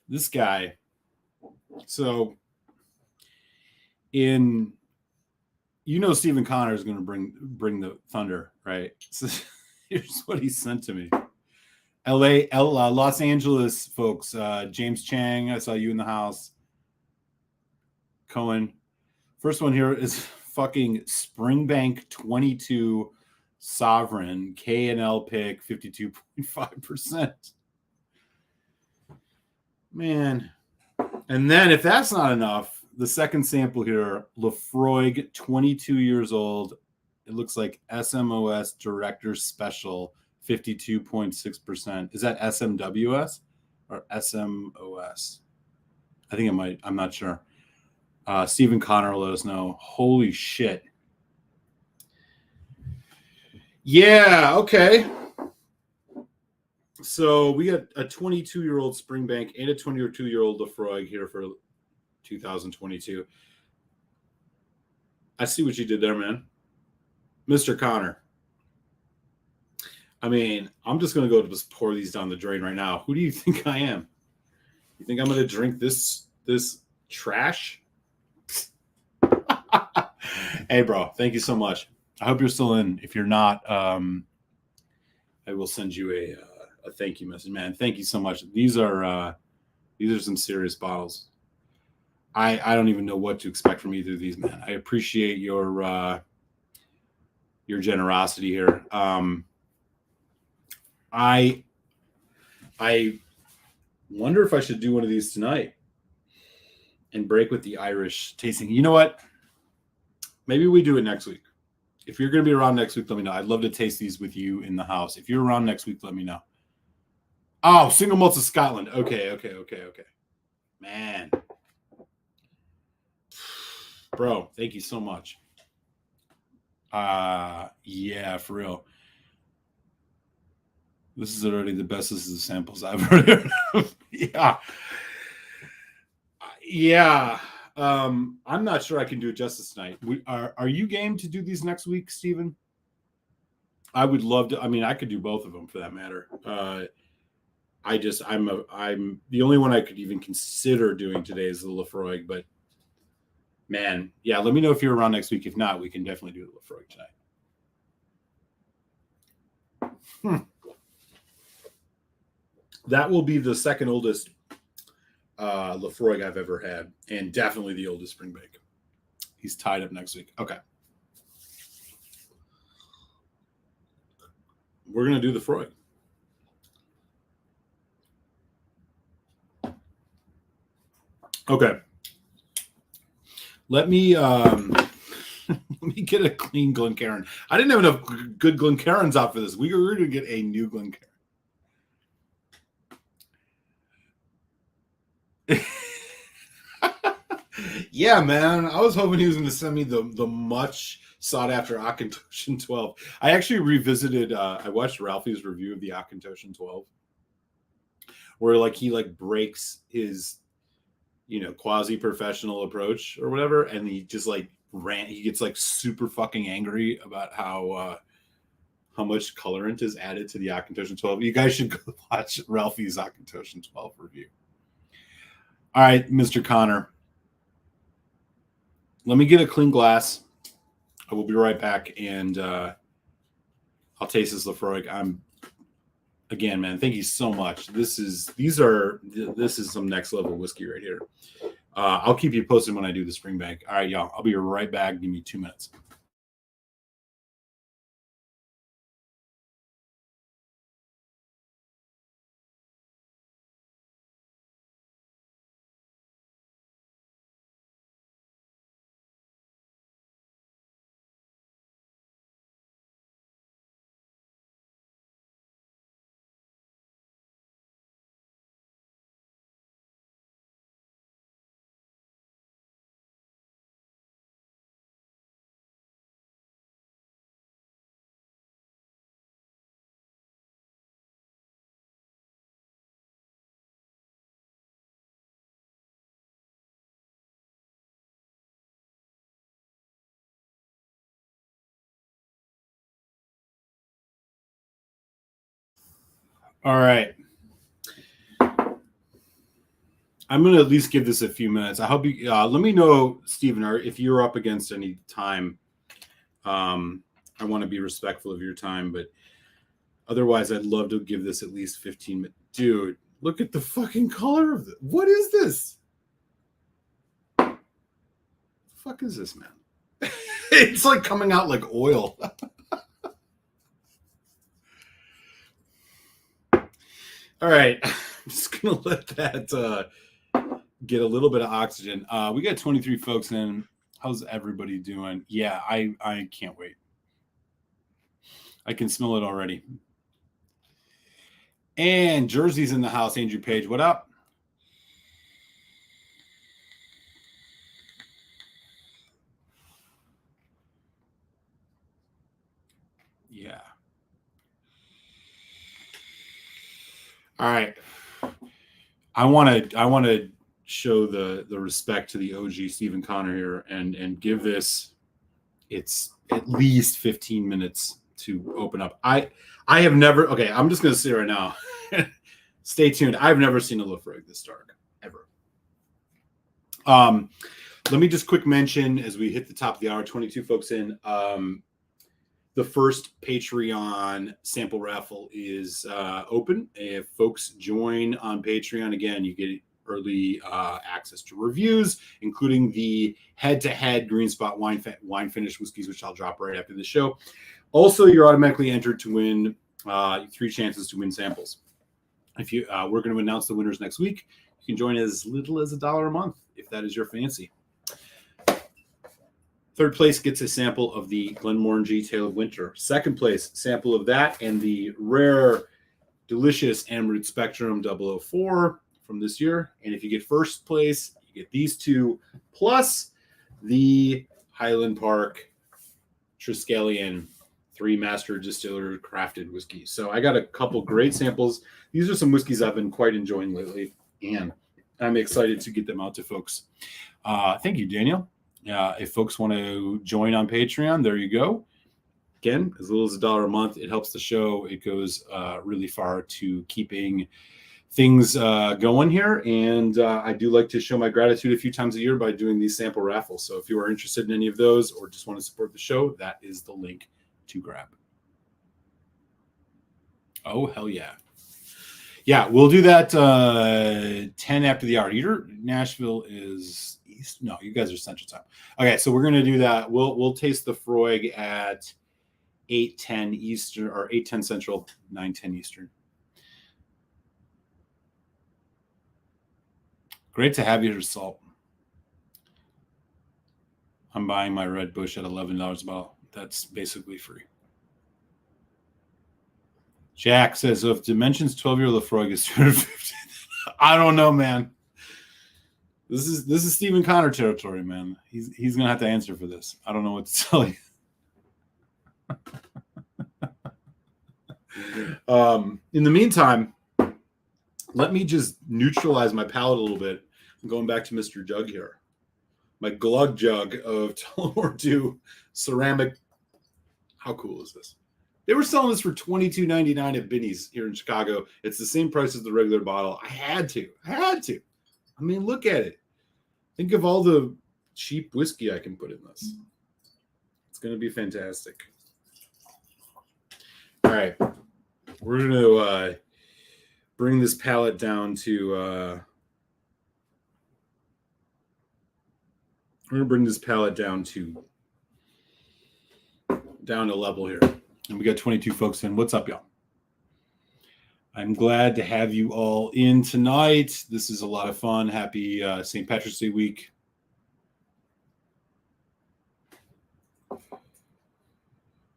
This guy. So, Stephen Connor is going to bring the thunder, right? So here's what he sent to me. Los Angeles folks, James Chang, I saw you in the house. Cohen. First one here is fucking Springbank 22 Sovereign K&L pick 52.5%. Man. And then if that's not enough, the second sample here, Lefroy, 22 years old. It looks like SMOS Director's Special, 52.6%. Is that SMWS or SMOS? I think it might. I'm not sure. Stephen Connor, let us know. Holy shit. Yeah, okay. So we got a 22-year-old Springbank and a 22-year-old Lefroy here for 2022. I see what you did there, man. Mr. Connor. I mean, I'm just going to go just pour these down the drain right now. Who do you think I am? You think I'm going to drink this trash? Hey, bro, thank you so much. I hope you're still in. If you're not, I will send you a thank you message, man. Thank you so much. These are some serious bottles. I don't even know what to expect from either of these, man. I appreciate your generosity here. I wonder if I should do one of these tonight and break with the Irish tasting. You know what? Maybe we do it next week. If you're going to be around next week, let me know. I'd love to taste these with you in the house. If you're around next week, let me know. Oh, single malts of Scotland. Okay. Man. Bro, thank you so much. Yeah, for real. This is already the best. This is the samples I've heard of. Yeah. I'm not sure I can do it justice tonight. Are you game to do these next week, Stephen? I would love to. I mean, I could do both of them for that matter. I'm the only one I could even consider doing today is the Lefroy, but man, yeah, let me know if you're around next week. If not, we can definitely do the Lefroy tonight. That will be the second oldest Lefroy I've ever had, and definitely the oldest Springbank. He's tied up next week. Okay. We're going to do the Lefroy. Okay. Let me get a clean Glencairn. I didn't have enough good Glencairns out for this. We were going to get a new Glencairn. Yeah, man. I was hoping he was going to send me the much sought after Akintoshan 12. I actually revisited. I watched Ralphie's review of the Akintoshan 12, where he breaks his quasi-professional approach or whatever, and he just he gets super fucking angry about how much colorant is added to the Akintoshan 12. You guys should go watch Ralphie's Akintoshan 12 review. All right, Mr. Connor. Let me get a clean glass. I will be right back, and I'll taste this Lefroy. Again, man, thank you so much. This is some next level whiskey right here. I'll keep you posted when I do the Springbank. All right, y'all. I'll be right back. Give me 2 minutes. All right. I'm going to at least give this a few minutes. I hope you let me know, Stephen, if you're up against any time. I want to be respectful of your time, but otherwise, I'd love to give this at least 15 minutes. Dude, look at the fucking color of this. What is this? What the fuck is this, man? It's like coming out like oil. All right. I'm just going to let that get a little bit of oxygen. We got 23 folks in. How's everybody doing? Yeah, I can't wait. I can smell it already. And Jersey's in the house. Andrew Page, what up? Yeah. All right. I want to show the respect to the OG Stephen Connor here and give this it's at least 15 minutes to open up. I have never I'm just gonna say right now. Stay tuned. I've never seen a Lafroig this dark ever. Let me just quick mention as we hit the top of the hour, 22 folks in. The first Patreon sample raffle is open. If folks join on Patreon, again, you get early access to reviews, including the head-to-head Green Spot wine finish whiskeys, which I'll drop right after the show. Also, you're automatically entered to win 3 chances to win samples. If you, we're going to announce the winners next week. You can join as little as $1 a month if that is your fancy. Third place gets a sample of the Glenmorangie Tale of Winter. Second place, sample of that and the rare, delicious Amroot Spectrum 004 from this year. And if you get first place, you get these 2, plus the Highland Park Triskelion 3 Master Distiller crafted whiskeys. So I got a couple great samples. These are some whiskeys I've been quite enjoying lately, and I'm excited to get them out to folks. Thank you, Daniel. If folks want to join on Patreon, there you go. Again, as little as $1 a month, it helps the show. It goes really far to keeping things going here. And I do like to show my gratitude a few times a year by doing these sample raffles. So if you are interested in any of those or just want to support the show, that is the link to grab. Oh, hell yeah. Yeah, we'll do that 10 after the hour. Nashville is east. No, you guys are Central Time. Okay, so we're gonna do that. We'll taste the Froig at 8:10 Eastern or 8:10 Central, 9:10 Eastern. Great to have you here, Salt. I'm buying my Red Bush at $11 a bottle. That's basically free. Jack says, so if Dimensions 12-year Lafroig is 250, I don't know, man. This is Stephen Connor territory, man. He's gonna have to answer for this. I don't know what to tell you. In the meantime, let me just neutralize my palate a little bit. I'm going back to Mr. Jug here. My glug jug of Tullamore Dew ceramic. How cool is this? They were selling this for $22.99 at Binny's here in Chicago. It's the same price as the regular bottle. I had to. I mean, look at it. Think of all the cheap whiskey I can put in this. It's going to be fantastic. All right. We're going to bring this palette down to... we're going to bring this palette down to level here. And we got 22 folks in. What's up, y'all? I'm glad to have you all in tonight. This is a lot of fun. Happy St. Patrick's Day week.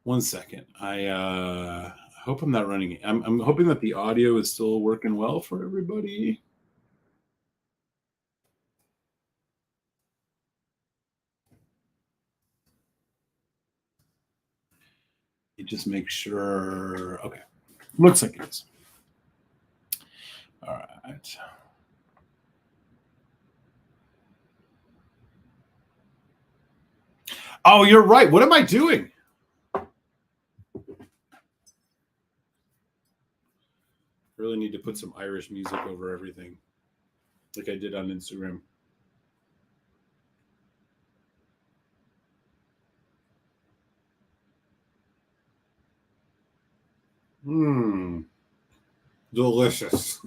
One second. I hope I'm not running it. I'm hoping that the audio is still working well for everybody. You just make sure. Okay. Looks like it is. All right. Oh, you're right. What am I doing? really need to put some Irish music over everything, like I did on Instagram. Mmm. Delicious.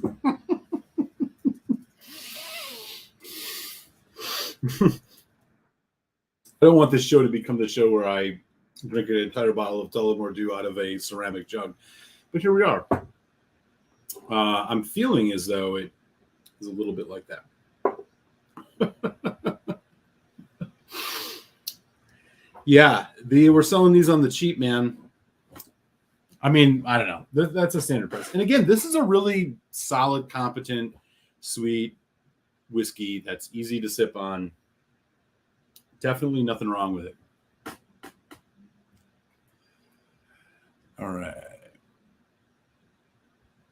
I don't want this show to become the show where I drink an entire bottle of Tullamore Dew out of a ceramic jug. But here we are. I'm feeling as though it is a little bit like that. Yeah, they were selling these on the cheap, man. I mean, I don't know. That's a standard price. And again, this is a really solid, competent, sweet whiskey that's easy to sip on. Definitely nothing wrong with it. All right.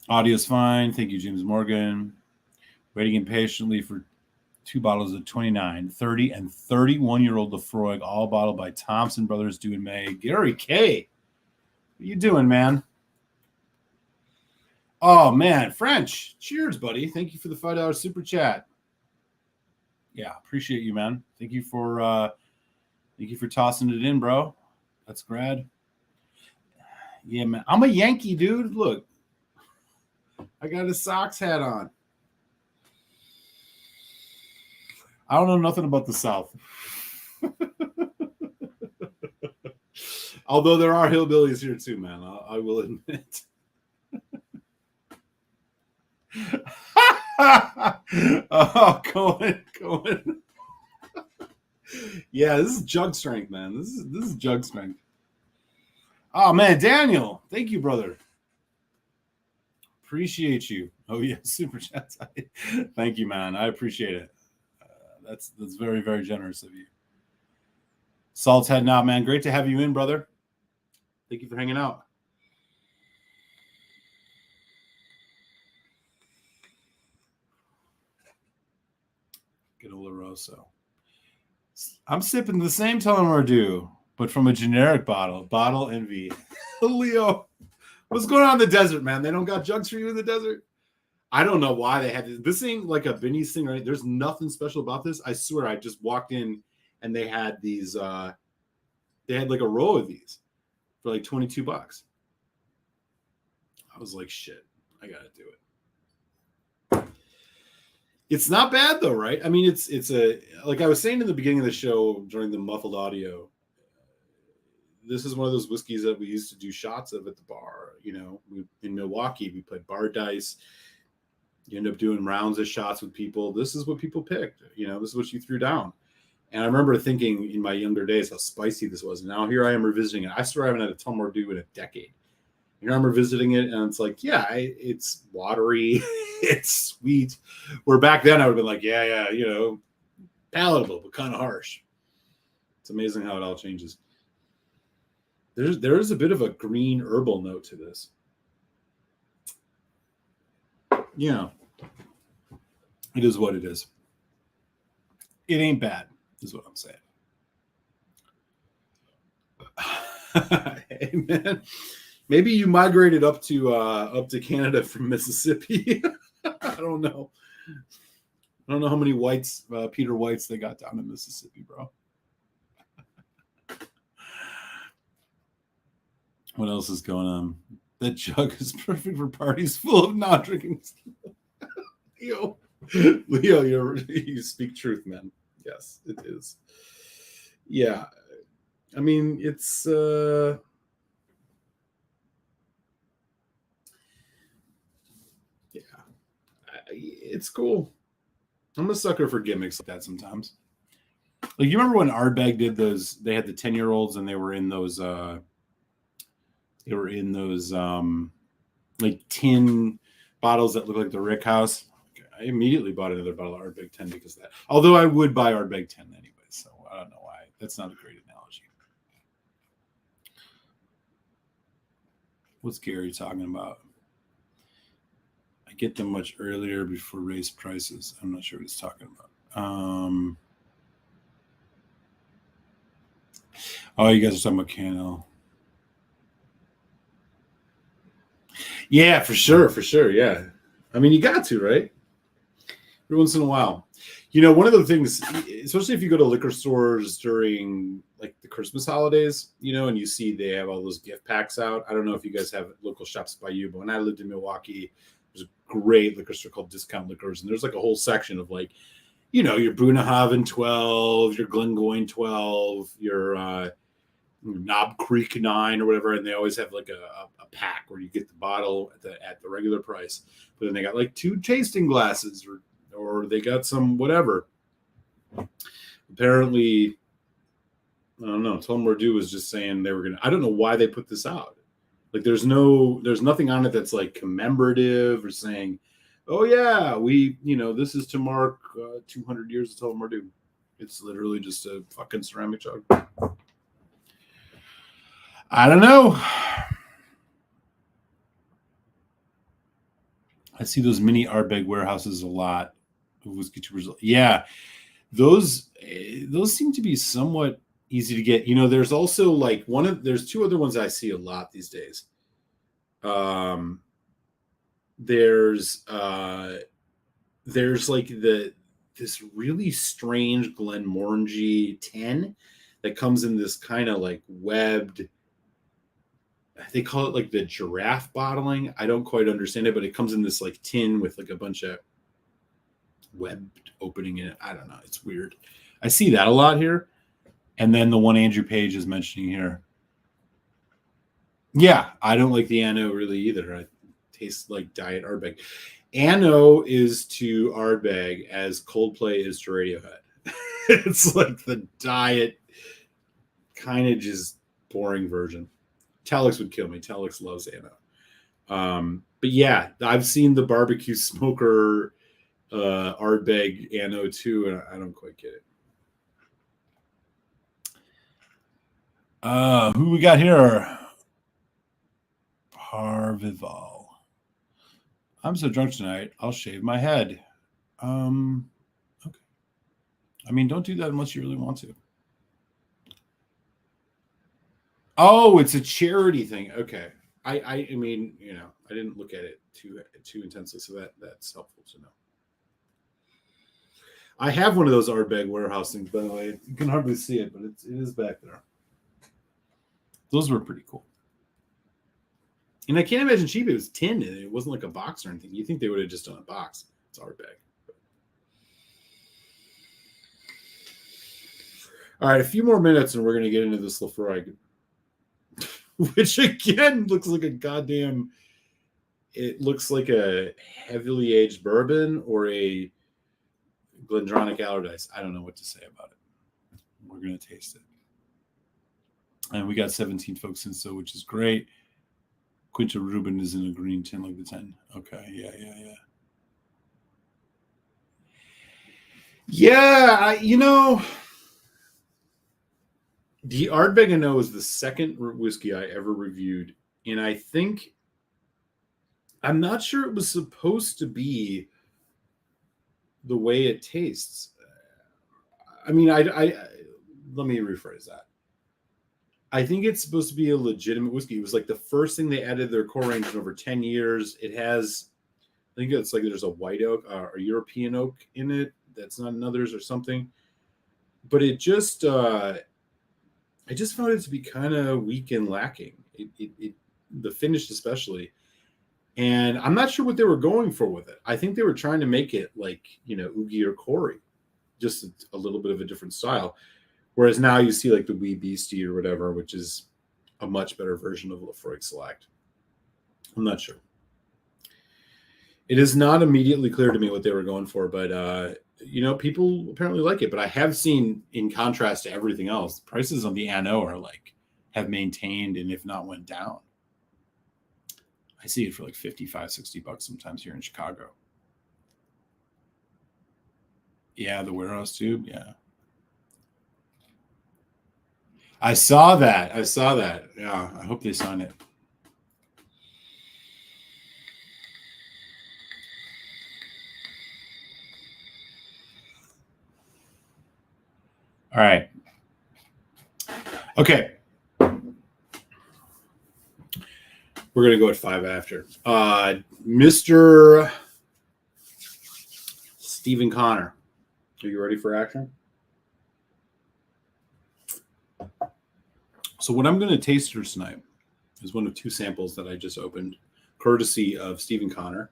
Audio's fine. Thank you, James Morgan. Waiting impatiently for 2 bottles of 29, 30, and 31-year-old Lefroy, all bottled by Thompson Brothers, due in May. Gary K. What are you doing, man? Oh, man. French. Cheers, buddy. Thank you for the $5 super chat. Yeah, appreciate you, man. Thank you for tossing it in, bro. That's grad. Yeah, man. I'm a Yankee, dude. Look. I got a Sox hat on. I don't know nothing about the South. Although there are hillbillies here too, man. I will admit. Oh, Cohen. Yeah, this is jug strength, man. This is jug strength. Oh man, Daniel, thank you, brother. Appreciate you. Oh yeah, super chat. Thank you, man. I appreciate it. That's very, very generous of you. Salt's heading out, man. Great to have you in, brother. Thank you for hanging out. Get Oloroso. I'm sipping the same Tullamore Dew, but from a generic bottle. Bottle envy. Leo, what's going on in the desert, man? They don't got jugs for you in the desert? I don't know why they had this. This ain't like a Benny's thing, right? There's nothing special about this. I swear, I just walked in and they had these. They had like a row of these for like $22. I was like, shit, I gotta do it. It's not bad though, right? I mean, it's a, like I was saying in the beginning of the show during the muffled audio. This is one of those whiskeys that we used to do shots of at the bar. You know, in Milwaukee, we played bar dice. You end up doing rounds of shots with people. This is what people picked. You know, this is what you threw down. And I remember thinking in my younger days how spicy this was. And now here I am revisiting it. I swear I haven't had a Tullamore Dew in a decade. Here I'm revisiting it, and it's like, yeah, it's watery, it's sweet. Where back then I would have been like, yeah, you know, palatable, but kind of harsh. It's amazing how it all changes. There is a bit of a green herbal note to this. Yeah. It is what it is. It ain't bad, is what I'm saying. Hey, man. Maybe you migrated up to Canada from Mississippi. I don't know. I don't know how many whites, Peter Whites, they got down in Mississippi, bro. What else is going on? That jug is perfect for parties full of non-drinking. Leo, you speak truth, man. Yes, it is. Yeah, I mean, it's it's cool. I'm a sucker for gimmicks like that sometimes. Like, you remember when Ardbeg did those? They had the 10-year-olds, and they were in those. Like tin bottles that look like the Rick House. I immediately bought another bottle of Ardbeg 10 because of that. Although I would buy Ardbeg 10 anyway, so I don't know why. That's not a great analogy. What's Gary talking about? I get them much earlier before raised prices. I'm not sure what he's talking about. Oh, you guys are talking about Cano. Yeah, for sure. Yeah. I mean, you got to, right? Every once in a while. One of the things, especially if you go to liquor stores during like the Christmas holidays, and you see they have all those gift packs out. I don't know if you guys have local shops by you, but when I lived in Milwaukee, there's a great liquor store called Discount Liquors, and there's like a whole section of like, your Brunehaven 12, your Glengoyne 12, your Knob Creek 9 or whatever, and they always have like a pack where you get the bottle at the regular price, but then they got like 2 tasting glasses or they got some whatever. Apparently, I don't know. Tullamore Dew was just saying they were gonna. I don't know why they put this out. Like, there's nothing on it that's like commemorative or saying, "Oh yeah, this is to mark 200 years of Tullamore Dew." It's literally just a fucking ceramic jug. I don't know. I see those mini Ardbeg warehouses a lot. Whiskey tubers. Yeah, those seem to be somewhat easy to get. There's also like there's 2 other ones I see a lot these days. There's like this really strange Glenmorangie 10 that comes in this kind of like webbed. They call it like the giraffe bottling. I don't quite understand it, but it comes in this like tin with like a bunch of webbed opening in it. I don't know. It's weird. I see that a lot here. And then the one Andrew Page is mentioning here. Yeah, I don't like the Anno really either. It tastes like Diet Ardbeg. Anno is to Ardbeg as Coldplay is to Radiohead. It's like the diet kind of just boring version. Telex would kill me. Telex loves Anno. But yeah, I've seen the barbecue smoker Ardbeg Anno too, and I don't quite get it. Who we got here? Parvival. I'm so drunk tonight, I'll shave my head. Okay. I mean, don't do that unless you really want to. Oh, it's a charity thing. Okay. I mean, I didn't look at it too intensely, so that's helpful to know. I have one of those Ardbeg warehouse things, by the way. You can hardly see it, but it is back there. Those were pretty cool. And I can't imagine cheap. It was tin, and it wasn't like a box or anything. You think they would have just done a box. It's Ardbeg. All right, a few more minutes, and we're going to get into this Lefroy, which again looks like a goddamn. It looks like a heavily aged bourbon or a Glendronach Allardyce. I don't know what to say about it. We're going to taste it. And we got 17 folks in, so which is great. Quinta Rubin is in a green tin like the 10. Okay, yeah. Yeah, the Ardbeg I know is the second whiskey I ever reviewed, and I think I'm not sure it was supposed to be the way it tastes. I mean, I let me rephrase that. I think it's supposed to be a legitimate whiskey. It was like the first thing they added to their core range in over 10 years. It has, I think it's like there's a white oak, a European oak in it that's not in others or something. But it just, I just found it to be kind of weak and lacking. The finish especially. And I'm not sure what they were going for with it. I think they were trying to make it like, Oogie or Corey, just a little bit of a different style. Whereas now you see like the Wee Beastie or whatever, which is a much better version of Lefroy Select. I'm not sure. It is not immediately clear to me what they were going for, but people apparently like it. But I have seen, in contrast to everything else, prices on the Anno are like have maintained and if not went down. I see it for like $55, $60 sometimes here in Chicago. Yeah, the warehouse tube. Yeah. I saw that. Yeah, I hope they sign it. All right. Okay. We're going to go at 5 after. Mr. Stephen Connor. Are you ready for action? So what I'm going to taste here tonight is one of 2 samples that I just opened, courtesy of Stephen Connor,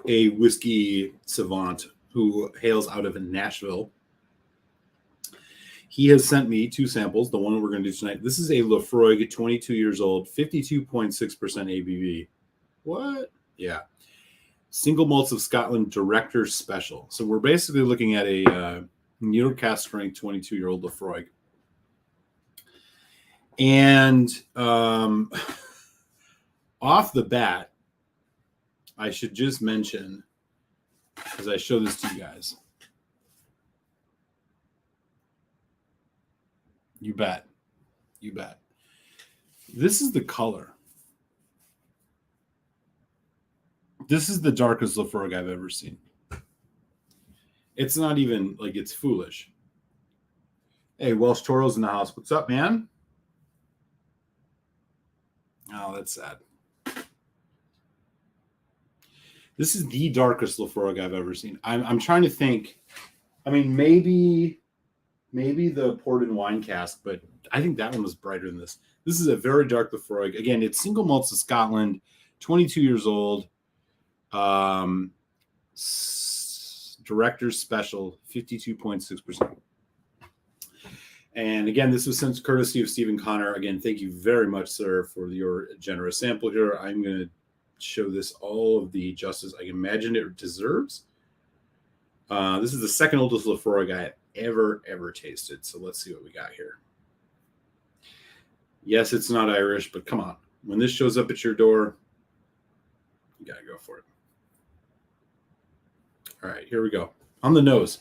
a whiskey savant who hails out of Nashville. He has sent me 2 samples, the one we're going to do tonight. This is a Lafroig, 22 years old, 52.6% ABV. What? Yeah. Single malts of Scotland Director's Special. So we're basically looking at a New York cask strength 22-year-old Lafroig. And off the bat, I should just mention, as I show this to you guys. You bet. You bet. This is the color. This is the darkest Lafroig I've ever seen. It's not even like it's foolish. Hey, Welsh Toro's in the house. What's up, man? Oh, that's sad. This is the darkest Lafroig I've ever seen. I'm trying to think. I mean, maybe the port and wine cask, but I think that one was brighter than this. This is a very dark Lafroig. Again, it's single malts of Scotland, 22 years old. Director's Special, 52.6%. And again, this was sent courtesy of Stephen Connor. Again, thank you very much, sir, for your generous sample here. I'm going to show this all of the justice I can imagine it deserves. This is the second oldest Lafroig I have ever tasted. So let's see what we got here. Yes, it's not Irish, but come on. When this shows up at your door, you got to go for it. All right, here we go. On the nose.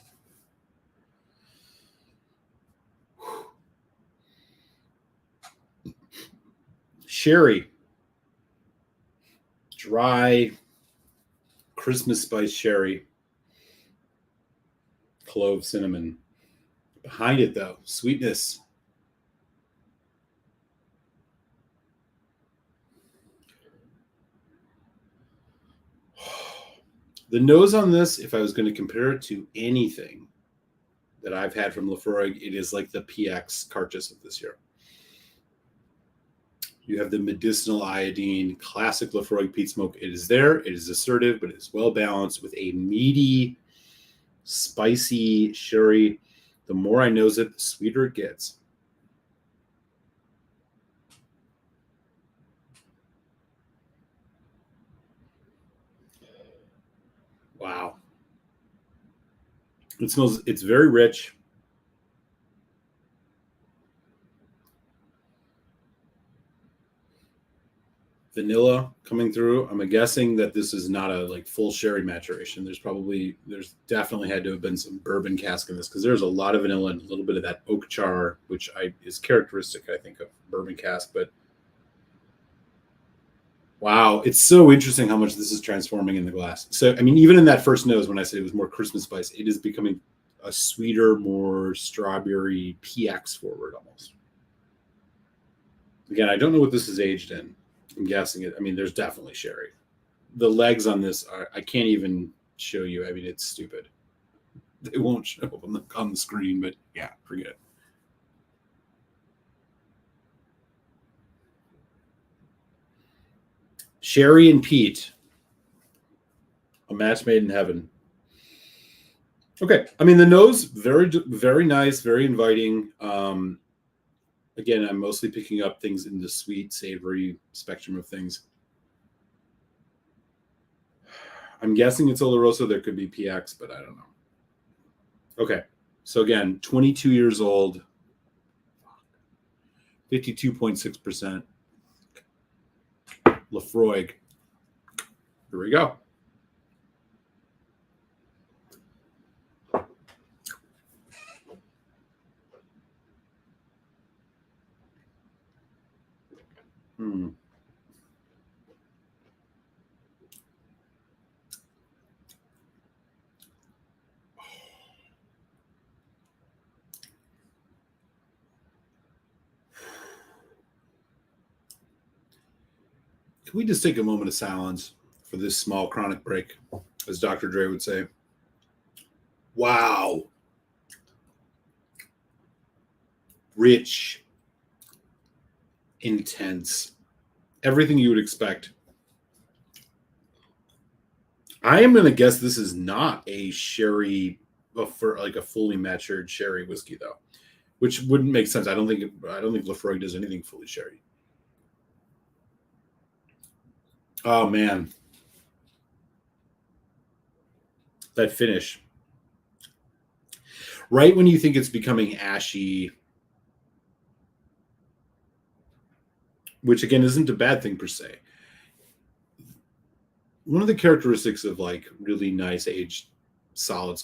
Sherry. Dry Christmas spice sherry. Clove, cinnamon. Behind it, though, sweetness. The nose on this, if I was going to compare it to anything that I've had from Lafroig, it is like the PX Cartus of this year. You have the medicinal iodine, classic Lafroig peat smoke. It is there. It is assertive, but it's well balanced with a meaty, spicy sherry. The more I nose it, the sweeter it gets. Wow. It smells, it's very rich. Vanilla coming through. I'm guessing that this is not a like full sherry maturation. There's definitely had to have been some bourbon cask in this because there's a lot of vanilla and a little bit of that oak char, which is characteristic, I think, of bourbon cask. But wow, it's so interesting how much this is transforming in the glass. So, I mean, even in that first nose, when I said it was more Christmas spice, it is becoming a sweeter, more strawberry PX forward almost. Again, I don't know what this is aged in. I'm guessing it. I mean, there's definitely sherry. The legs on this I can't even show you. I mean, it's stupid. They won't show up on the screen, but yeah, forget it. Sherry and peat. A match made in heaven. Okay. I mean, the nose, very, very nice, very inviting. Again, I'm mostly picking up things in the sweet, savory spectrum of things. I'm guessing it's Oloroso. There could be PX, but I don't know. Okay. So again, 22 years old, 52.6%. Lafroig. Here we go. Can we just take a moment of silence for this small chronic break, as Dr. Dre would say? Wow. Rich, intense, everything you would expect. I am going to guess this is not a sherry, for like a fully matured sherry whiskey, though, which wouldn't make sense. I don't think Lefroy does anything fully sherry. Oh man, that finish! Right when you think it's becoming ashy, which again isn't a bad thing per se. One of the characteristics of like really nice aged, solid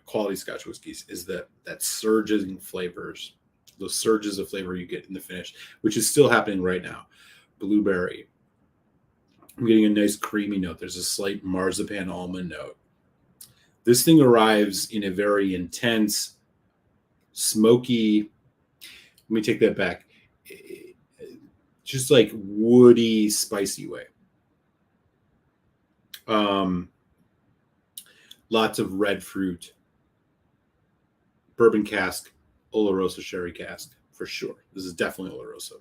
quality Scotch whiskeys is that surges in flavors, those surges of flavor you get in the finish, which is still happening right now. Blueberry. I'm getting a nice creamy note. There's a slight marzipan almond note. This thing arrives in a very intense, smoky. Let me take that back. Just like woody, spicy way. Lots of red fruit. Bourbon cask, Oloroso sherry cask for sure. This is definitely Oloroso.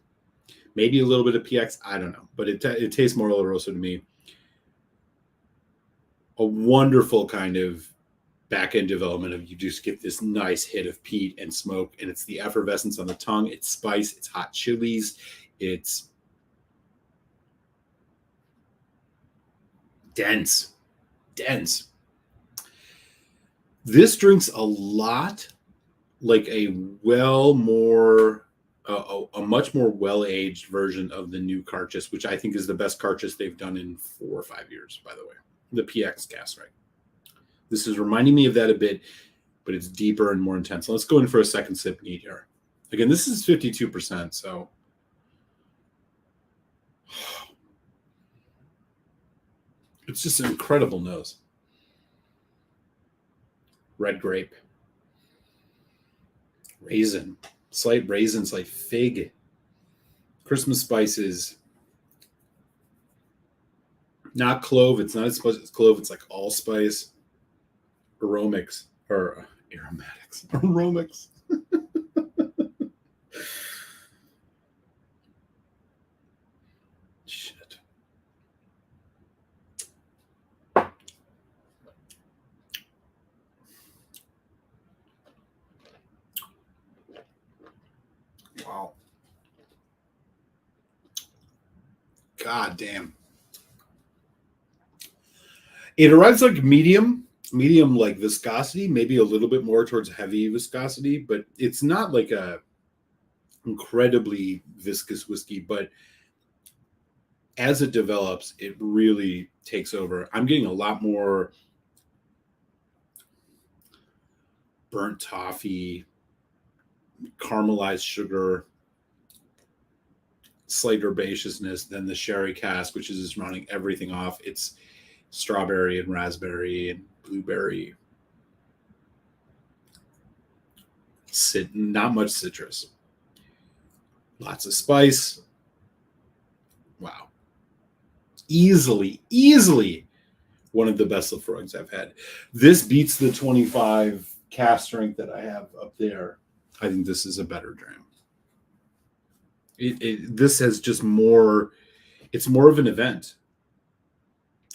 Maybe a little bit of PX, I don't know, but it tastes more Oloroso to me. A wonderful kind of back end development of you just get this nice hit of peat and smoke, and it's the effervescence on the tongue. It's spice, it's hot chilies, it's dense. This drinks a lot like a much more well-aged version of the new Carchus, which I think is the best Carchus they've done in 4 or 5 years, by the way. The PX cast, right? This is reminding me of that a bit, but it's deeper and more intense. Let's go in for a second sip neat here. Again, this is 52%, so it's just an incredible nose. Red grape. Raisin. Slight raisins, like fig. Christmas spices. Not clove. It's not as much as clove. It's like allspice. Aromatics. Or aromatics. Aromics. Shit. Wow. God damn. It arrives like medium like viscosity, maybe a little bit more towards heavy viscosity, but it's not like a incredibly viscous whiskey. But as it develops, it really takes over. I'm getting a lot more burnt toffee, caramelized sugar, slight herbaceousness than the sherry cask, which is just running everything off. It's strawberry and raspberry and blueberry. Not much citrus. Lots of spice. Wow. Easily one of the best Lefroys I've had. This beats the 25 cask strength that I have up there. I think this is a better dram. This has just more. It's more of an event.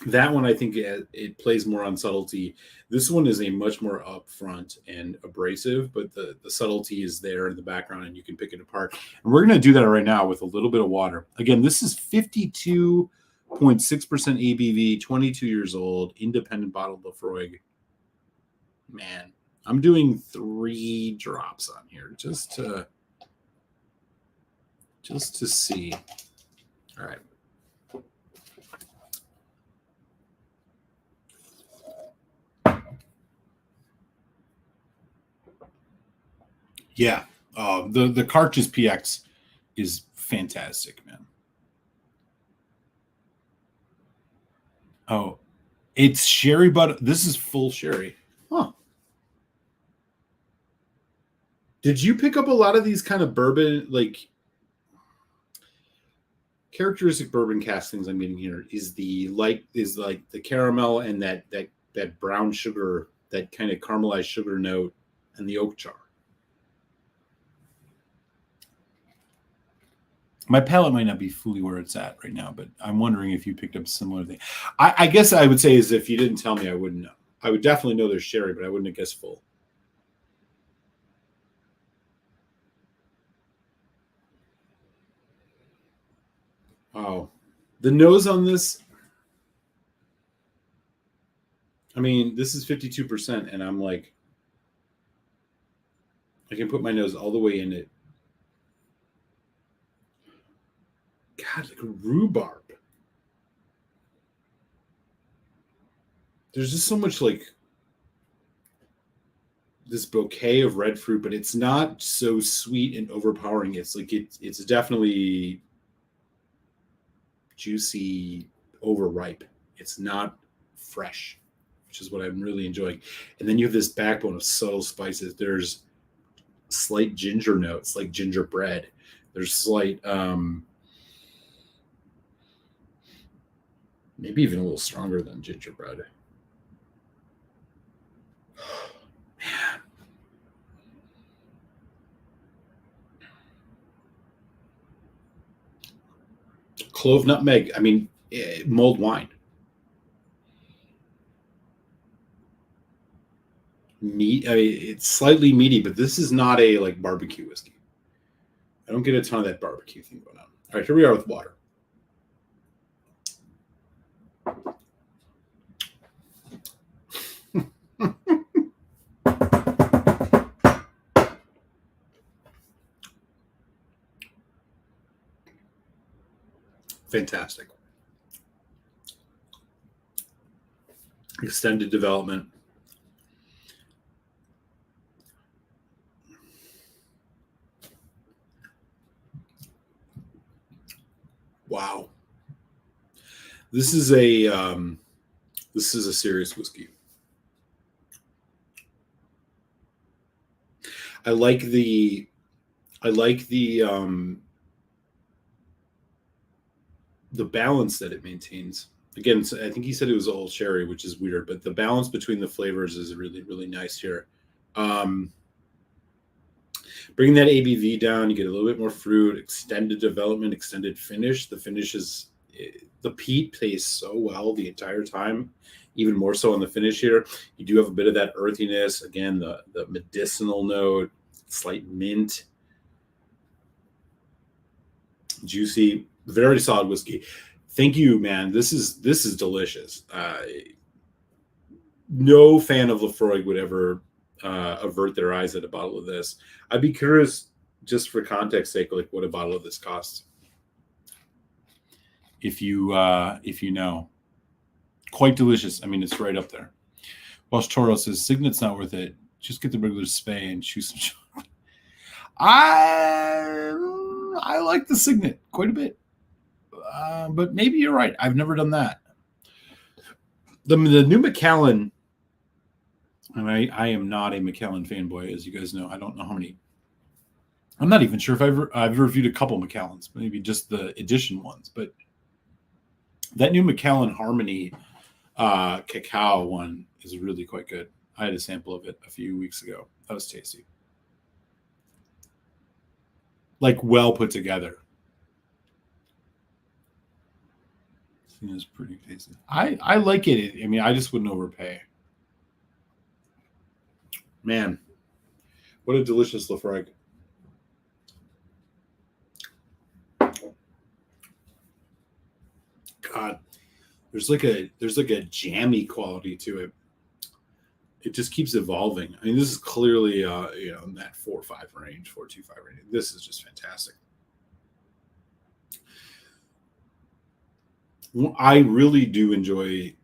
That one, I think it plays more on subtlety. This one is a much more upfront and abrasive, but the subtlety is there in the background and you can pick it apart. And we're going to do that right now with a little bit of water. Again, this is 52.6% ABV, 22 years old, independent bottled Lefroy. Man, I'm doing 3 drops on here just to see. All right. Yeah, the Carchus PX is fantastic, man. Oh, it's sherry, but this is full sherry. Huh. Did you pick up a lot of these kind of bourbon, like, characteristic bourbon cask things I'm getting here is like the caramel and that brown sugar, that kind of caramelized sugar note, and the oak char. My palate might not be fully where it's at right now, but I'm wondering if you picked up a similar thing. I guess I would say is if you didn't tell me, I wouldn't know. I would definitely know there's sherry, but I wouldn't have guessed full. Oh, the nose on this. I mean, this is 52%, and I'm like, I can put my nose all the way in it. God, like rhubarb. There's just so much like this bouquet of red fruit, but it's not so sweet and overpowering. It's like it's definitely juicy, overripe. It's not fresh, which is what I'm really enjoying. And then you have this backbone of subtle spices. There's slight ginger notes, like gingerbread. There's slight, maybe even a little stronger than gingerbread. Man. Clove, nutmeg. I mean, mulled wine. Meat. I mean, it's slightly meaty, but this is not a like barbecue whiskey. I don't get a ton of that barbecue thing going on. All right, here we are with water. Fantastic. Extended development. Wow. This is a serious whiskey. I like the balance that it maintains. Again, I think he said it was all sherry, which is weird, but the balance between the flavors is really, really nice here. Bringing that ABV down, you get a little bit more fruit, extended development, extended finish. The finish is, the peat plays so well the entire time, even more so on the finish here. You do have a bit of that earthiness. Again, the medicinal note, slight mint, juicy, very solid whiskey. Thank you, man. This is delicious. No fan of Laphroaig would ever avert their eyes at a bottle of this. I'd be curious, just for context sake, like what a bottle of this costs. If you know, quite delicious. I mean, it's right up there. Welsh Toro says Signet's not worth it. Just get the regular Spey and choose some. I like the Signet quite a bit, but maybe you're right. I've never done that. The new Macallan. And I am not a Macallan fanboy, as you guys know. I don't know how many. I'm not even sure if I've reviewed a couple Macallans, maybe just the edition ones. But that new Macallan Harmony cacao one is really quite good. I had a sample of it a few weeks ago. That was tasty. Like well put together. It is pretty tasty. I like it. I mean, I just wouldn't overpay. Man, what a delicious Laphroaig. God, there's like a jammy quality to it. It just keeps evolving. I mean, this is clearly in that 4.5 range, 4.25 range. This is just fantastic. I really do enjoy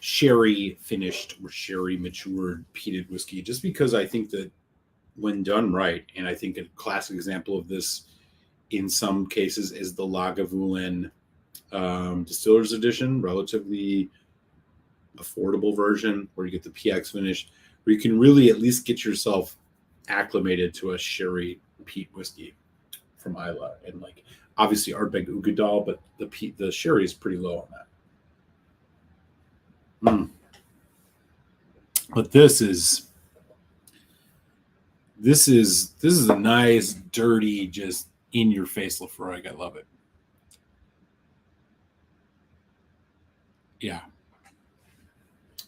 sherry finished or sherry matured peated whiskey, just because I think that when done right, and I think a classic example of this in some cases is the Lagavulin Distillers Edition, relatively affordable version where you get the PX finish, where you can really at least get yourself acclimated to a sherry peat whiskey. from Isla, and like obviously Ardbeg Ugadal, but the sherry is pretty low on that. But this is a nice, dirty, just in your face Laphroaig. I love it. Yeah.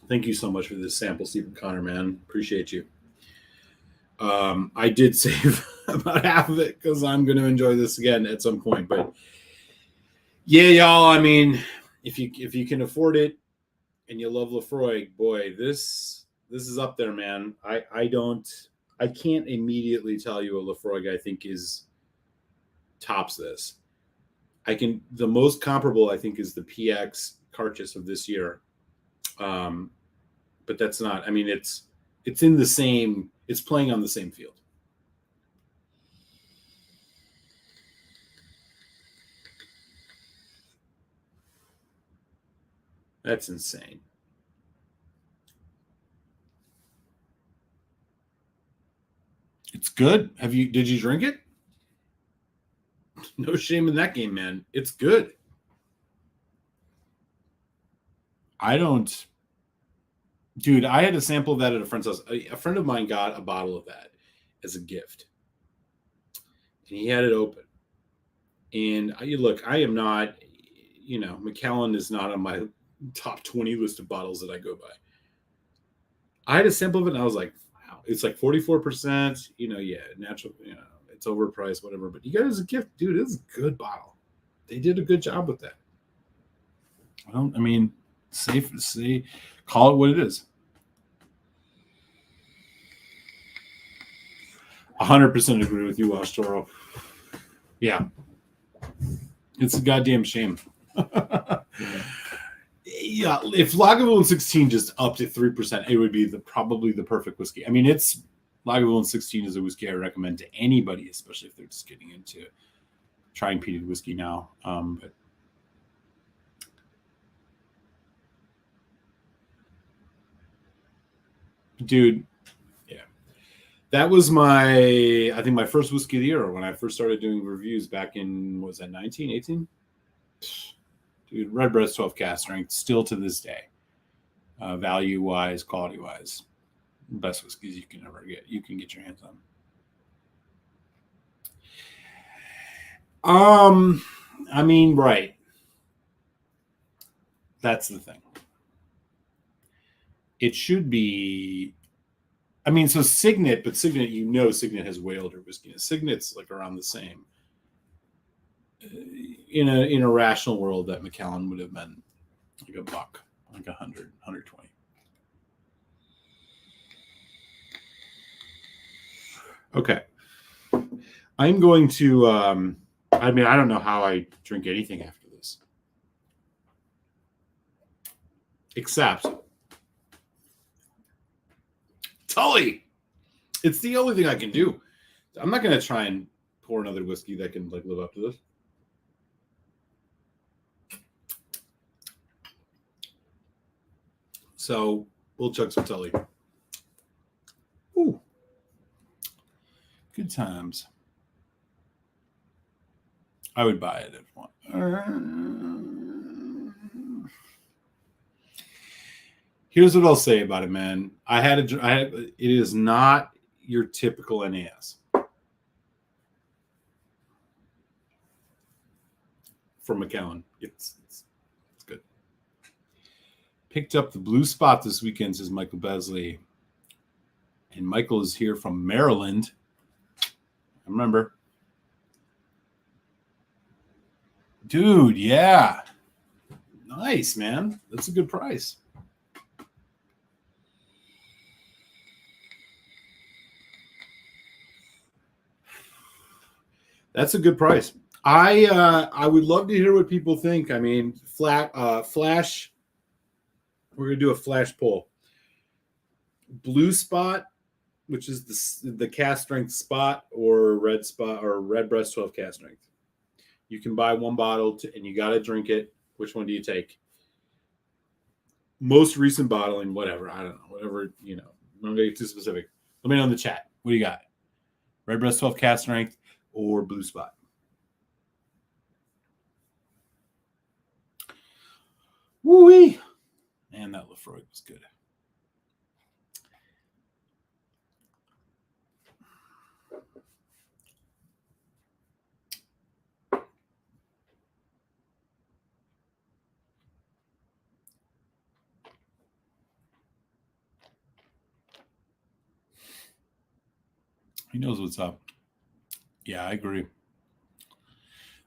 Thank you so much for this sample, Stephen Connor, man. Appreciate you. I did save about half of it because I'm going to enjoy this again at some point. But yeah, y'all. I mean, if you can afford it and you love Laphroaig, boy, this is up there, man. I can't immediately tell you a Laphroaig I think is tops this. The most comparable I think is the PX Carchus of this year. But that's not. I mean, it's in the same. It's playing on the same field. That's insane. It's good. Did you drink it? No shame in that game, man. It's good. Dude, I had a sample of that at a friend's house. A friend of mine got a bottle of that as a gift. And he had it open. And I am not, Macallan is not on my top 20 list of bottles that I go by. I had a sample of it and I was like, wow, it's like 44%, natural, it's overpriced, whatever. But you got it as a gift, dude, it's a good bottle. They did a good job with that. Safe to say, call it what it is. 100% agree with you, Wash Toro. Yeah. It's a goddamn shame. Yeah, if Lagavulin 16 just upped at 3%, it would be probably the perfect whiskey. I mean, Lagavulin 16 is a whiskey I recommend to anybody, especially if they're just getting into trying peated whiskey now. But dude, yeah, that was I think my first whiskey of the year when I first started doing reviews back in, was that 19, 18? Dude, Redbreast 12 cask strength, still to this day, value-wise, quality-wise, best whiskeys you can ever get. You can get your hands on. Right. That's the thing. It should be. So Signet, but Signet, Signet has way older whiskey. Signet's like around the same. In a rational world, that Macallan would have been like $1, like 100, 120. Okay. I'm going to, I don't know how I drink anything after this. Except Tully. It's the only thing I can do. I'm not going to try and pour another whiskey that can live up to this. So we'll chug some Tully. Ooh. Good times. I would buy it if one. Here's what I'll say about it, man. It is not your typical NAS. From Macallan. It's good. Picked up the blue spot this weekend, says Michael Besley. And Michael is here from Maryland. I remember. Dude, yeah. Nice, man. That's a good price. That's a good price. I would love to hear what people think. Flash. We're gonna do a flash poll. Blue spot, which is the cask strength spot, or red spot, or Redbreast 12 cask strength. You can buy one bottle and you got to drink it. Which one do you take? Most recent bottling, whatever. I don't know. Whatever, I'm not going to get too specific. Let me know in the chat. What do you got? Redbreast 12 cask strength or blue spot? Woo-wee. Man, that Lefroy was good. He knows what's up. Yeah, I agree.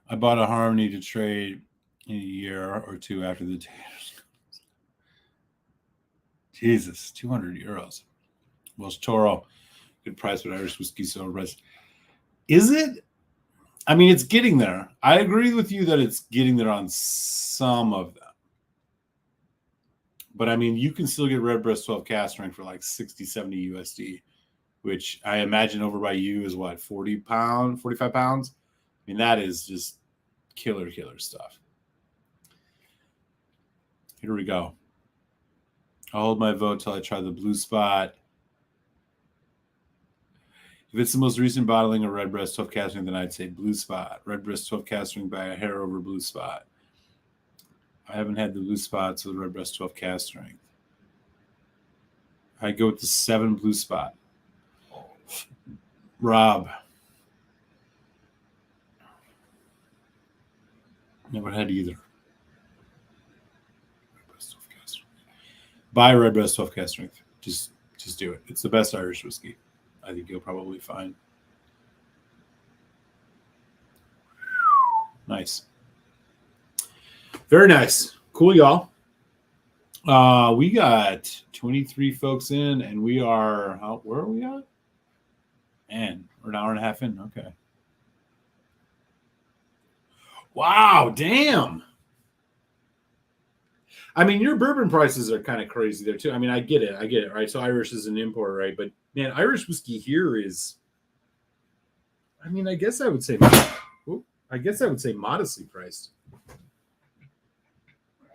I bought a Harmony to trade in a year or two after the Taters. Jesus, 200 euros. Welsh Toro, good price with Irish whiskey, so rest. Is it? I mean, it's getting there. I agree with you that it's getting there on some of them. But I mean, you can still get Redbreast 12 cask strength for like 60, 70 USD, which I imagine over by you is what, 45 pounds? I mean, that is just killer stuff. Here we go. I'll hold my vote till I try the Blue Spot. If it's the most recent bottling of Redbreast 12 cask strength, then I'd say Blue Spot. Redbreast 12 cask strength by a hair over Blue Spot. I haven't had the Blue Spots with Redbreast 12 cask strength. I go with the 7 Blue Spot. Rob. Never had either. Redbreast 12 cask strength. Buy Redbreast 12 cask strength. Just do it. It's the best Irish whiskey. I think you'll probably find. Nice. Very nice. Cool, y'all. We got 23 folks in, and we are, where are we at? Man, we're an hour and a half in. Okay. Wow, damn. I mean, your bourbon prices are kind of crazy there, too. I mean, I get it, right? So Irish is an import, right? But, man, Irish whiskey here is, I mean, I guess I would say modestly priced.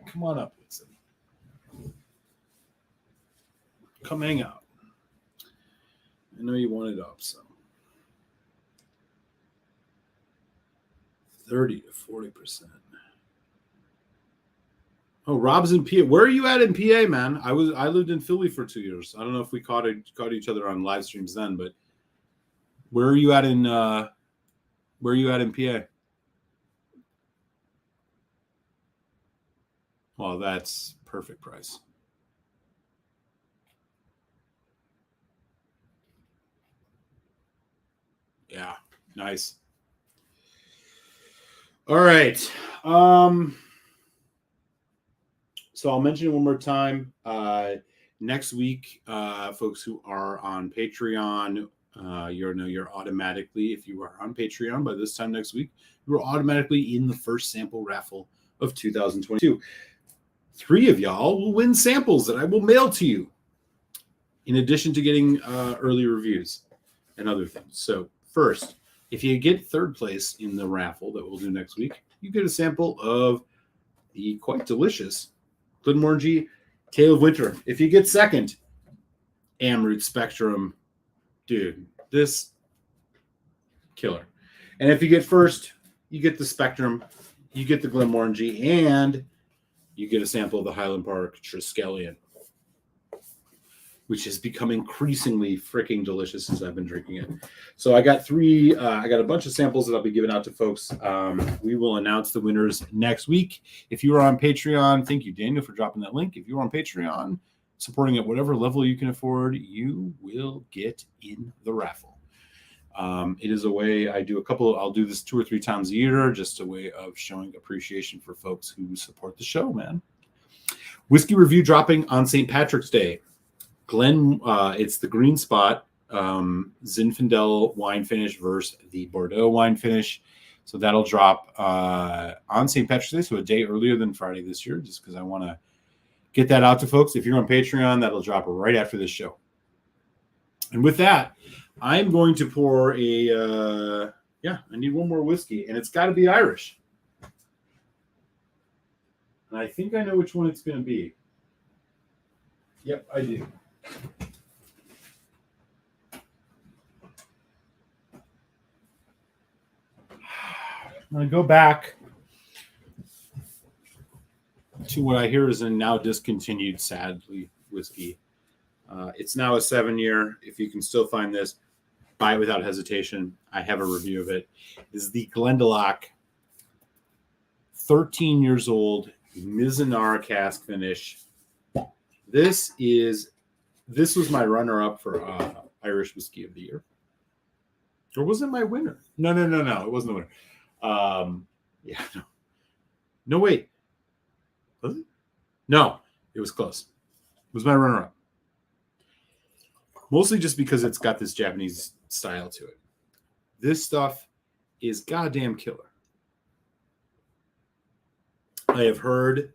Come on up, Lisa. Come hang out. I know you want it up, so 30 to 40%. Oh, Rob's in PA. Where are you at in PA, man? I lived in Philly for 2 years. I don't know if we caught each other on live streams then, but where are you at in PA? Well, that's perfect price. Yeah, nice. All right. So I'll mention it one more time. Next week, folks who are on Patreon, you're automatically, if you are on Patreon by this time next week, you're automatically in the first sample raffle of 2022. 3 of y'all will win samples that I will mail to you, in addition to getting early reviews and other things. So first, if you get 3rd place in the raffle that we'll do next week, you get a sample of the quite delicious Glenmorangie Tale of Winter. If you get 2nd, Amroot Spectrum, dude, this killer. And if you get 1st, you get the Spectrum, you get the Glenmorangie, and you get a sample of the Highland Park Triskelion, which has become increasingly freaking delicious as I've been drinking it. So I got a bunch of samples that I'll be giving out to folks. We will announce the winners next week. If you are on Patreon, thank you, Daniel, for dropping that link. If you're on Patreon, supporting at whatever level you can afford, you will get in the raffle. It is a way I'll do this 2 or 3 times a year, just a way of showing appreciation for folks who support the show, man. Whiskey review dropping on St. Patrick's Day. It's the Green Spot Zinfandel wine finish versus the Bordeaux wine finish. So that'll drop on St. Patrick's Day, so a day earlier than Friday this year, just because I want to get that out to folks. If you're on Patreon, that'll drop right after this show. And with that, I'm going to pour I need one more whiskey, and it's got to be Irish. And I think I know which one it's going to be. Yep, I do. I'm going to go back to what I hear is a now discontinued, sadly, whiskey. It's now a 7-year. If you can still find this, buy it without hesitation. I have a review of it. This is the Glendalough, 13 years old, Mizunara cask finish. This was my runner-up for Irish Whiskey of the Year. Or was it my winner? No. It wasn't the winner. No, wait. Was it? No, it was close. It was my runner-up. Mostly just because it's got this Japanese style to it. This stuff is goddamn killer. I have heard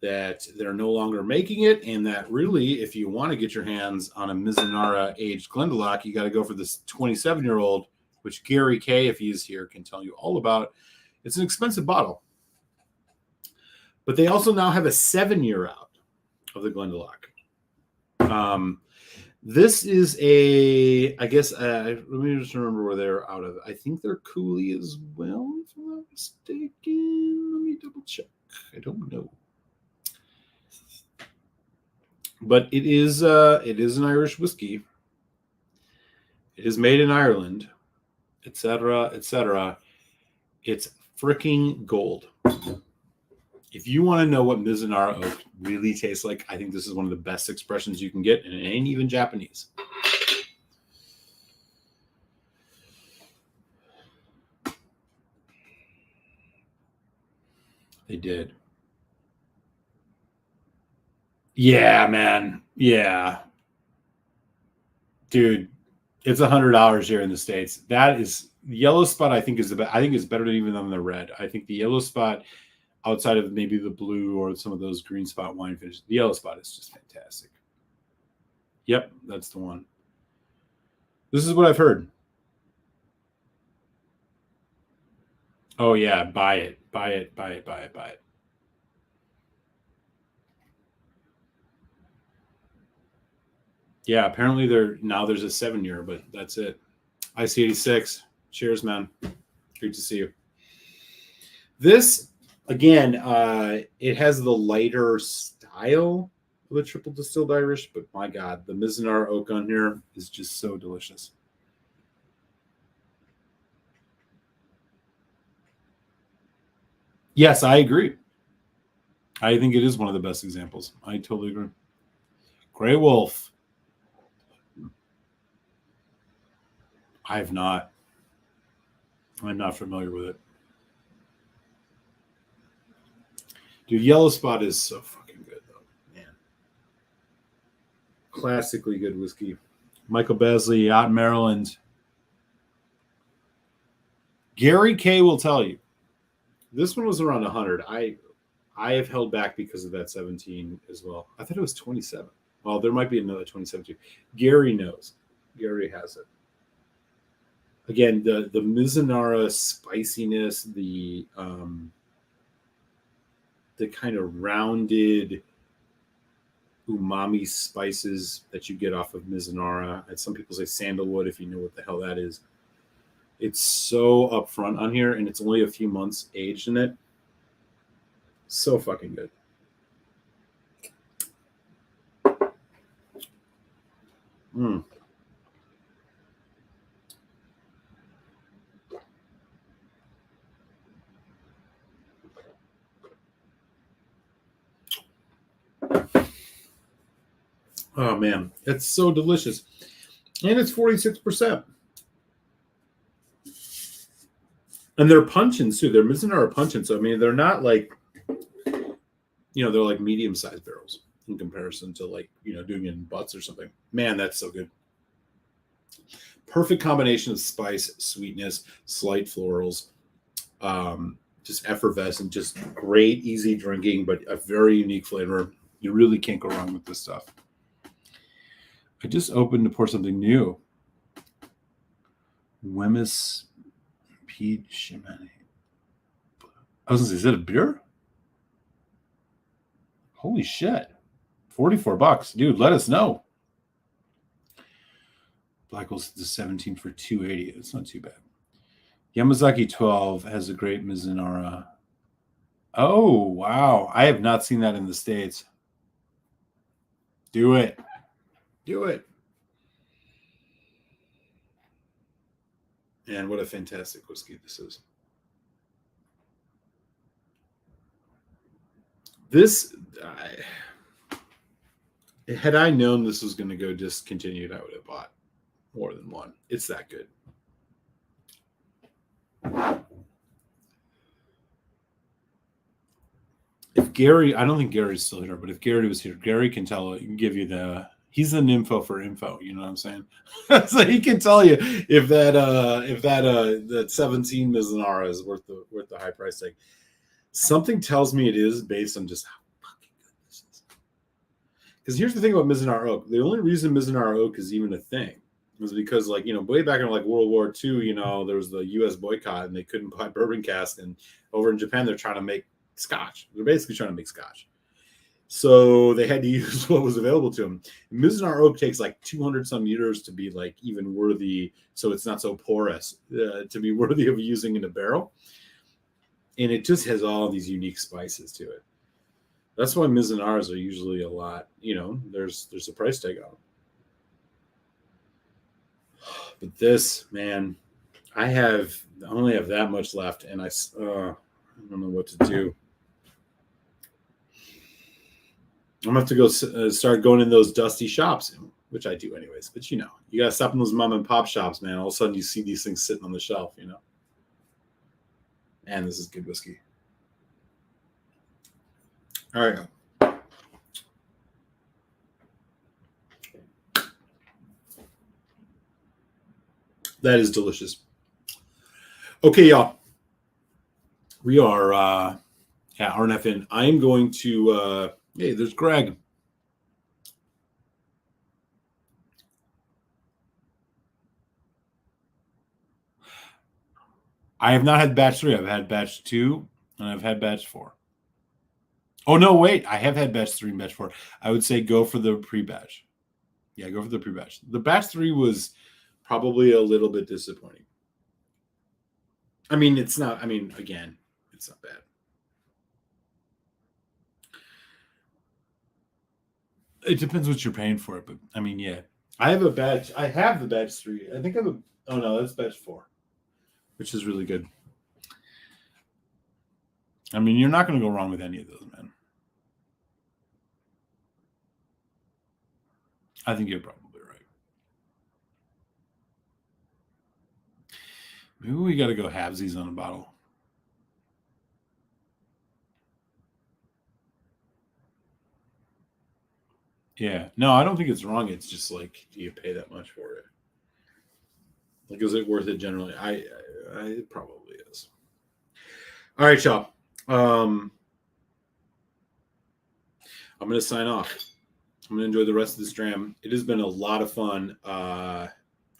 that they're no longer making it, and that really, if you want to get your hands on a Mizunara aged Glendalough, you got to go for this 27-year-old, which Gary K, if he's here, can tell you all about. It's an expensive bottle. But they also now have a 7-year out of the Glendalough. This is I guess, let me just remember where they're out of. I think they're Cooley as well, if I'm not mistaken. Let me double check. I don't know. But it is an Irish whiskey. It is made in Ireland, etc., etc. It's freaking gold. If you want to know what Mizunara oak really tastes like, I think this is one of the best expressions you can get, and it ain't even Japanese. They did. Yeah, man. Yeah. Dude, it's $100 here in the States. That is yellow spot. I think is better than even than the red. I think the yellow spot, outside of maybe the blue or some of those green spot wine finishes, the yellow spot is just fantastic. Yep, that's the one. This is what I've heard. Oh yeah, buy it. Yeah, apparently there's a 7-year, but that's it. IC86. Cheers, man. Great to see you. This, again, it has the lighter style of a triple distilled Irish, but my God, the Mizunara oak on here is just so delicious. Yes, I agree. I think it is one of the best examples. I totally agree. Grey Wolf. I'm not familiar with it. Dude, Yellow Spot is so fucking good, though. Man. Classically good whiskey. Michael Besley out in Maryland. Gary K will tell you. This one was around 100. I have held back because of that 17 as well. I thought it was 27. Well, there might be another 27 too. Gary knows. Gary has it. Again, the Mizunara spiciness, the kind of rounded umami spices that you get off of Mizunara. And some people say sandalwood, if you know what the hell that is. It's so upfront on here, and it's only a few months aged in it. So fucking good. Oh man, it's so delicious. And it's 46%. And they're puncheons too. They're Mizunara puncheons. So I mean, they're not like, they're like medium-sized barrels in comparison to like, doing it in butts or something. Man, that's so good. Perfect combination of spice, sweetness, slight florals, just effervescent, just great, easy drinking, but a very unique flavor. You really can't go wrong with this stuff. I just opened to pour something new. Wemyss Peach Shimani. I was going to say, is it a beer? Holy shit. $44. Dude, let us know. Black Hole is 17 for $2.80. It's not too bad. Yamazaki 12 has a great Mizunara Oh, wow. I have not seen that in the States. Do it. Do it. And what a fantastic whiskey this is. This, had I known this was going to go discontinued, I would have bought more than one. It's that good. If Gary, I don't think Gary's still here, but if Gary was here, Gary can give you he's an info for info. You know what I'm saying? So he can tell you if that 17 Mizunara is worth the high price tag. Something tells me it is based on just how fucking good this is. Because here's the thing about Mizunara oak: the only reason Mizunara oak is even a thing was because, like, way back in like World War II, there was the U.S. boycott and they couldn't buy bourbon cask, and over in Japan they're trying to make Scotch. They're basically trying to make Scotch. So they had to use what was available to them. Mizunara oak takes like 200 some years to be like even worthy, so it's not so porous to be worthy of using in a barrel. And it just has all these unique spices to it. That's why Mizunaras are usually a lot, there's a price tag on them. But this, man, I only have that much left, and I don't know what to do. I'm going to have to go start going in those dusty shops, which I do anyways. But, you got to stop in those mom and pop shops, man. All of a sudden you see these things sitting on the shelf, And this is good whiskey. All right. That is delicious. Okay, y'all. We are hour and a half in. I am going to hey, there's Greg. I have not had batch 3. I've had batch 2 and I've had batch 4. Oh, no, wait. I have had batch 3 and batch 4. I would say go for the pre-batch. Yeah, go for the pre-batch. The batch 3 was probably a little bit disappointing. I mean, it's not. I mean, again, it's not bad. It depends what you're paying for it, but I mean, yeah. I have the batch 3. I think I have oh no, that's batch 4, which is really good. I mean, you're not going to go wrong with any of those, man. I think you're probably right. Maybe we got to go halvesies on a bottle. Yeah. No, I don't think it's wrong. It's just like, do you pay that much for it? Like, is it worth it generally? It probably is. All right, y'all. I'm going to sign off. I'm going to enjoy the rest of this dram. It has been a lot of fun.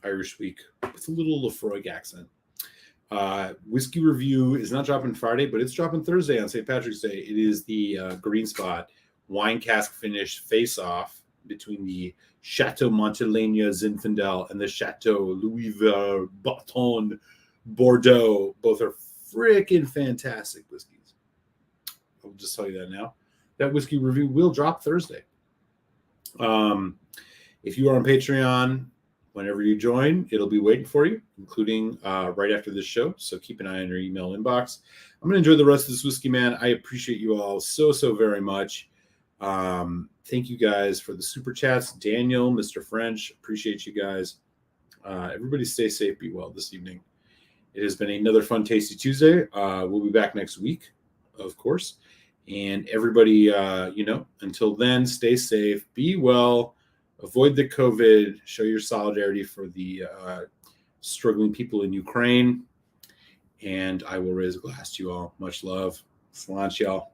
Irish week with a little Lefroy accent. Whiskey review is not dropping Friday, but it's dropping Thursday on St. Patrick's Day. It is the Green Spot wine cask finish face-off between the Chateau Montelena Zinfandel and the Chateau Louis Vuitton Bordeaux. Both are freaking fantastic whiskeys. I'll just tell you that now. That whiskey review will drop Thursday. If you are on Patreon, whenever you join, it'll be waiting for you, including right after this show. So keep an eye on your email inbox. I'm going to enjoy the rest of this whiskey, man. I appreciate you all so very much. Thank you guys for the super chats. Daniel, Mr. French, appreciate you guys. Everybody stay safe, be well this evening. It has been another fun, tasty Tuesday. We'll be back next week, of course. And everybody, until then, stay safe, be well, avoid the COVID, show your solidarity for the struggling people in Ukraine. And I will raise a glass to you all. Much love. Sláinte, y'all.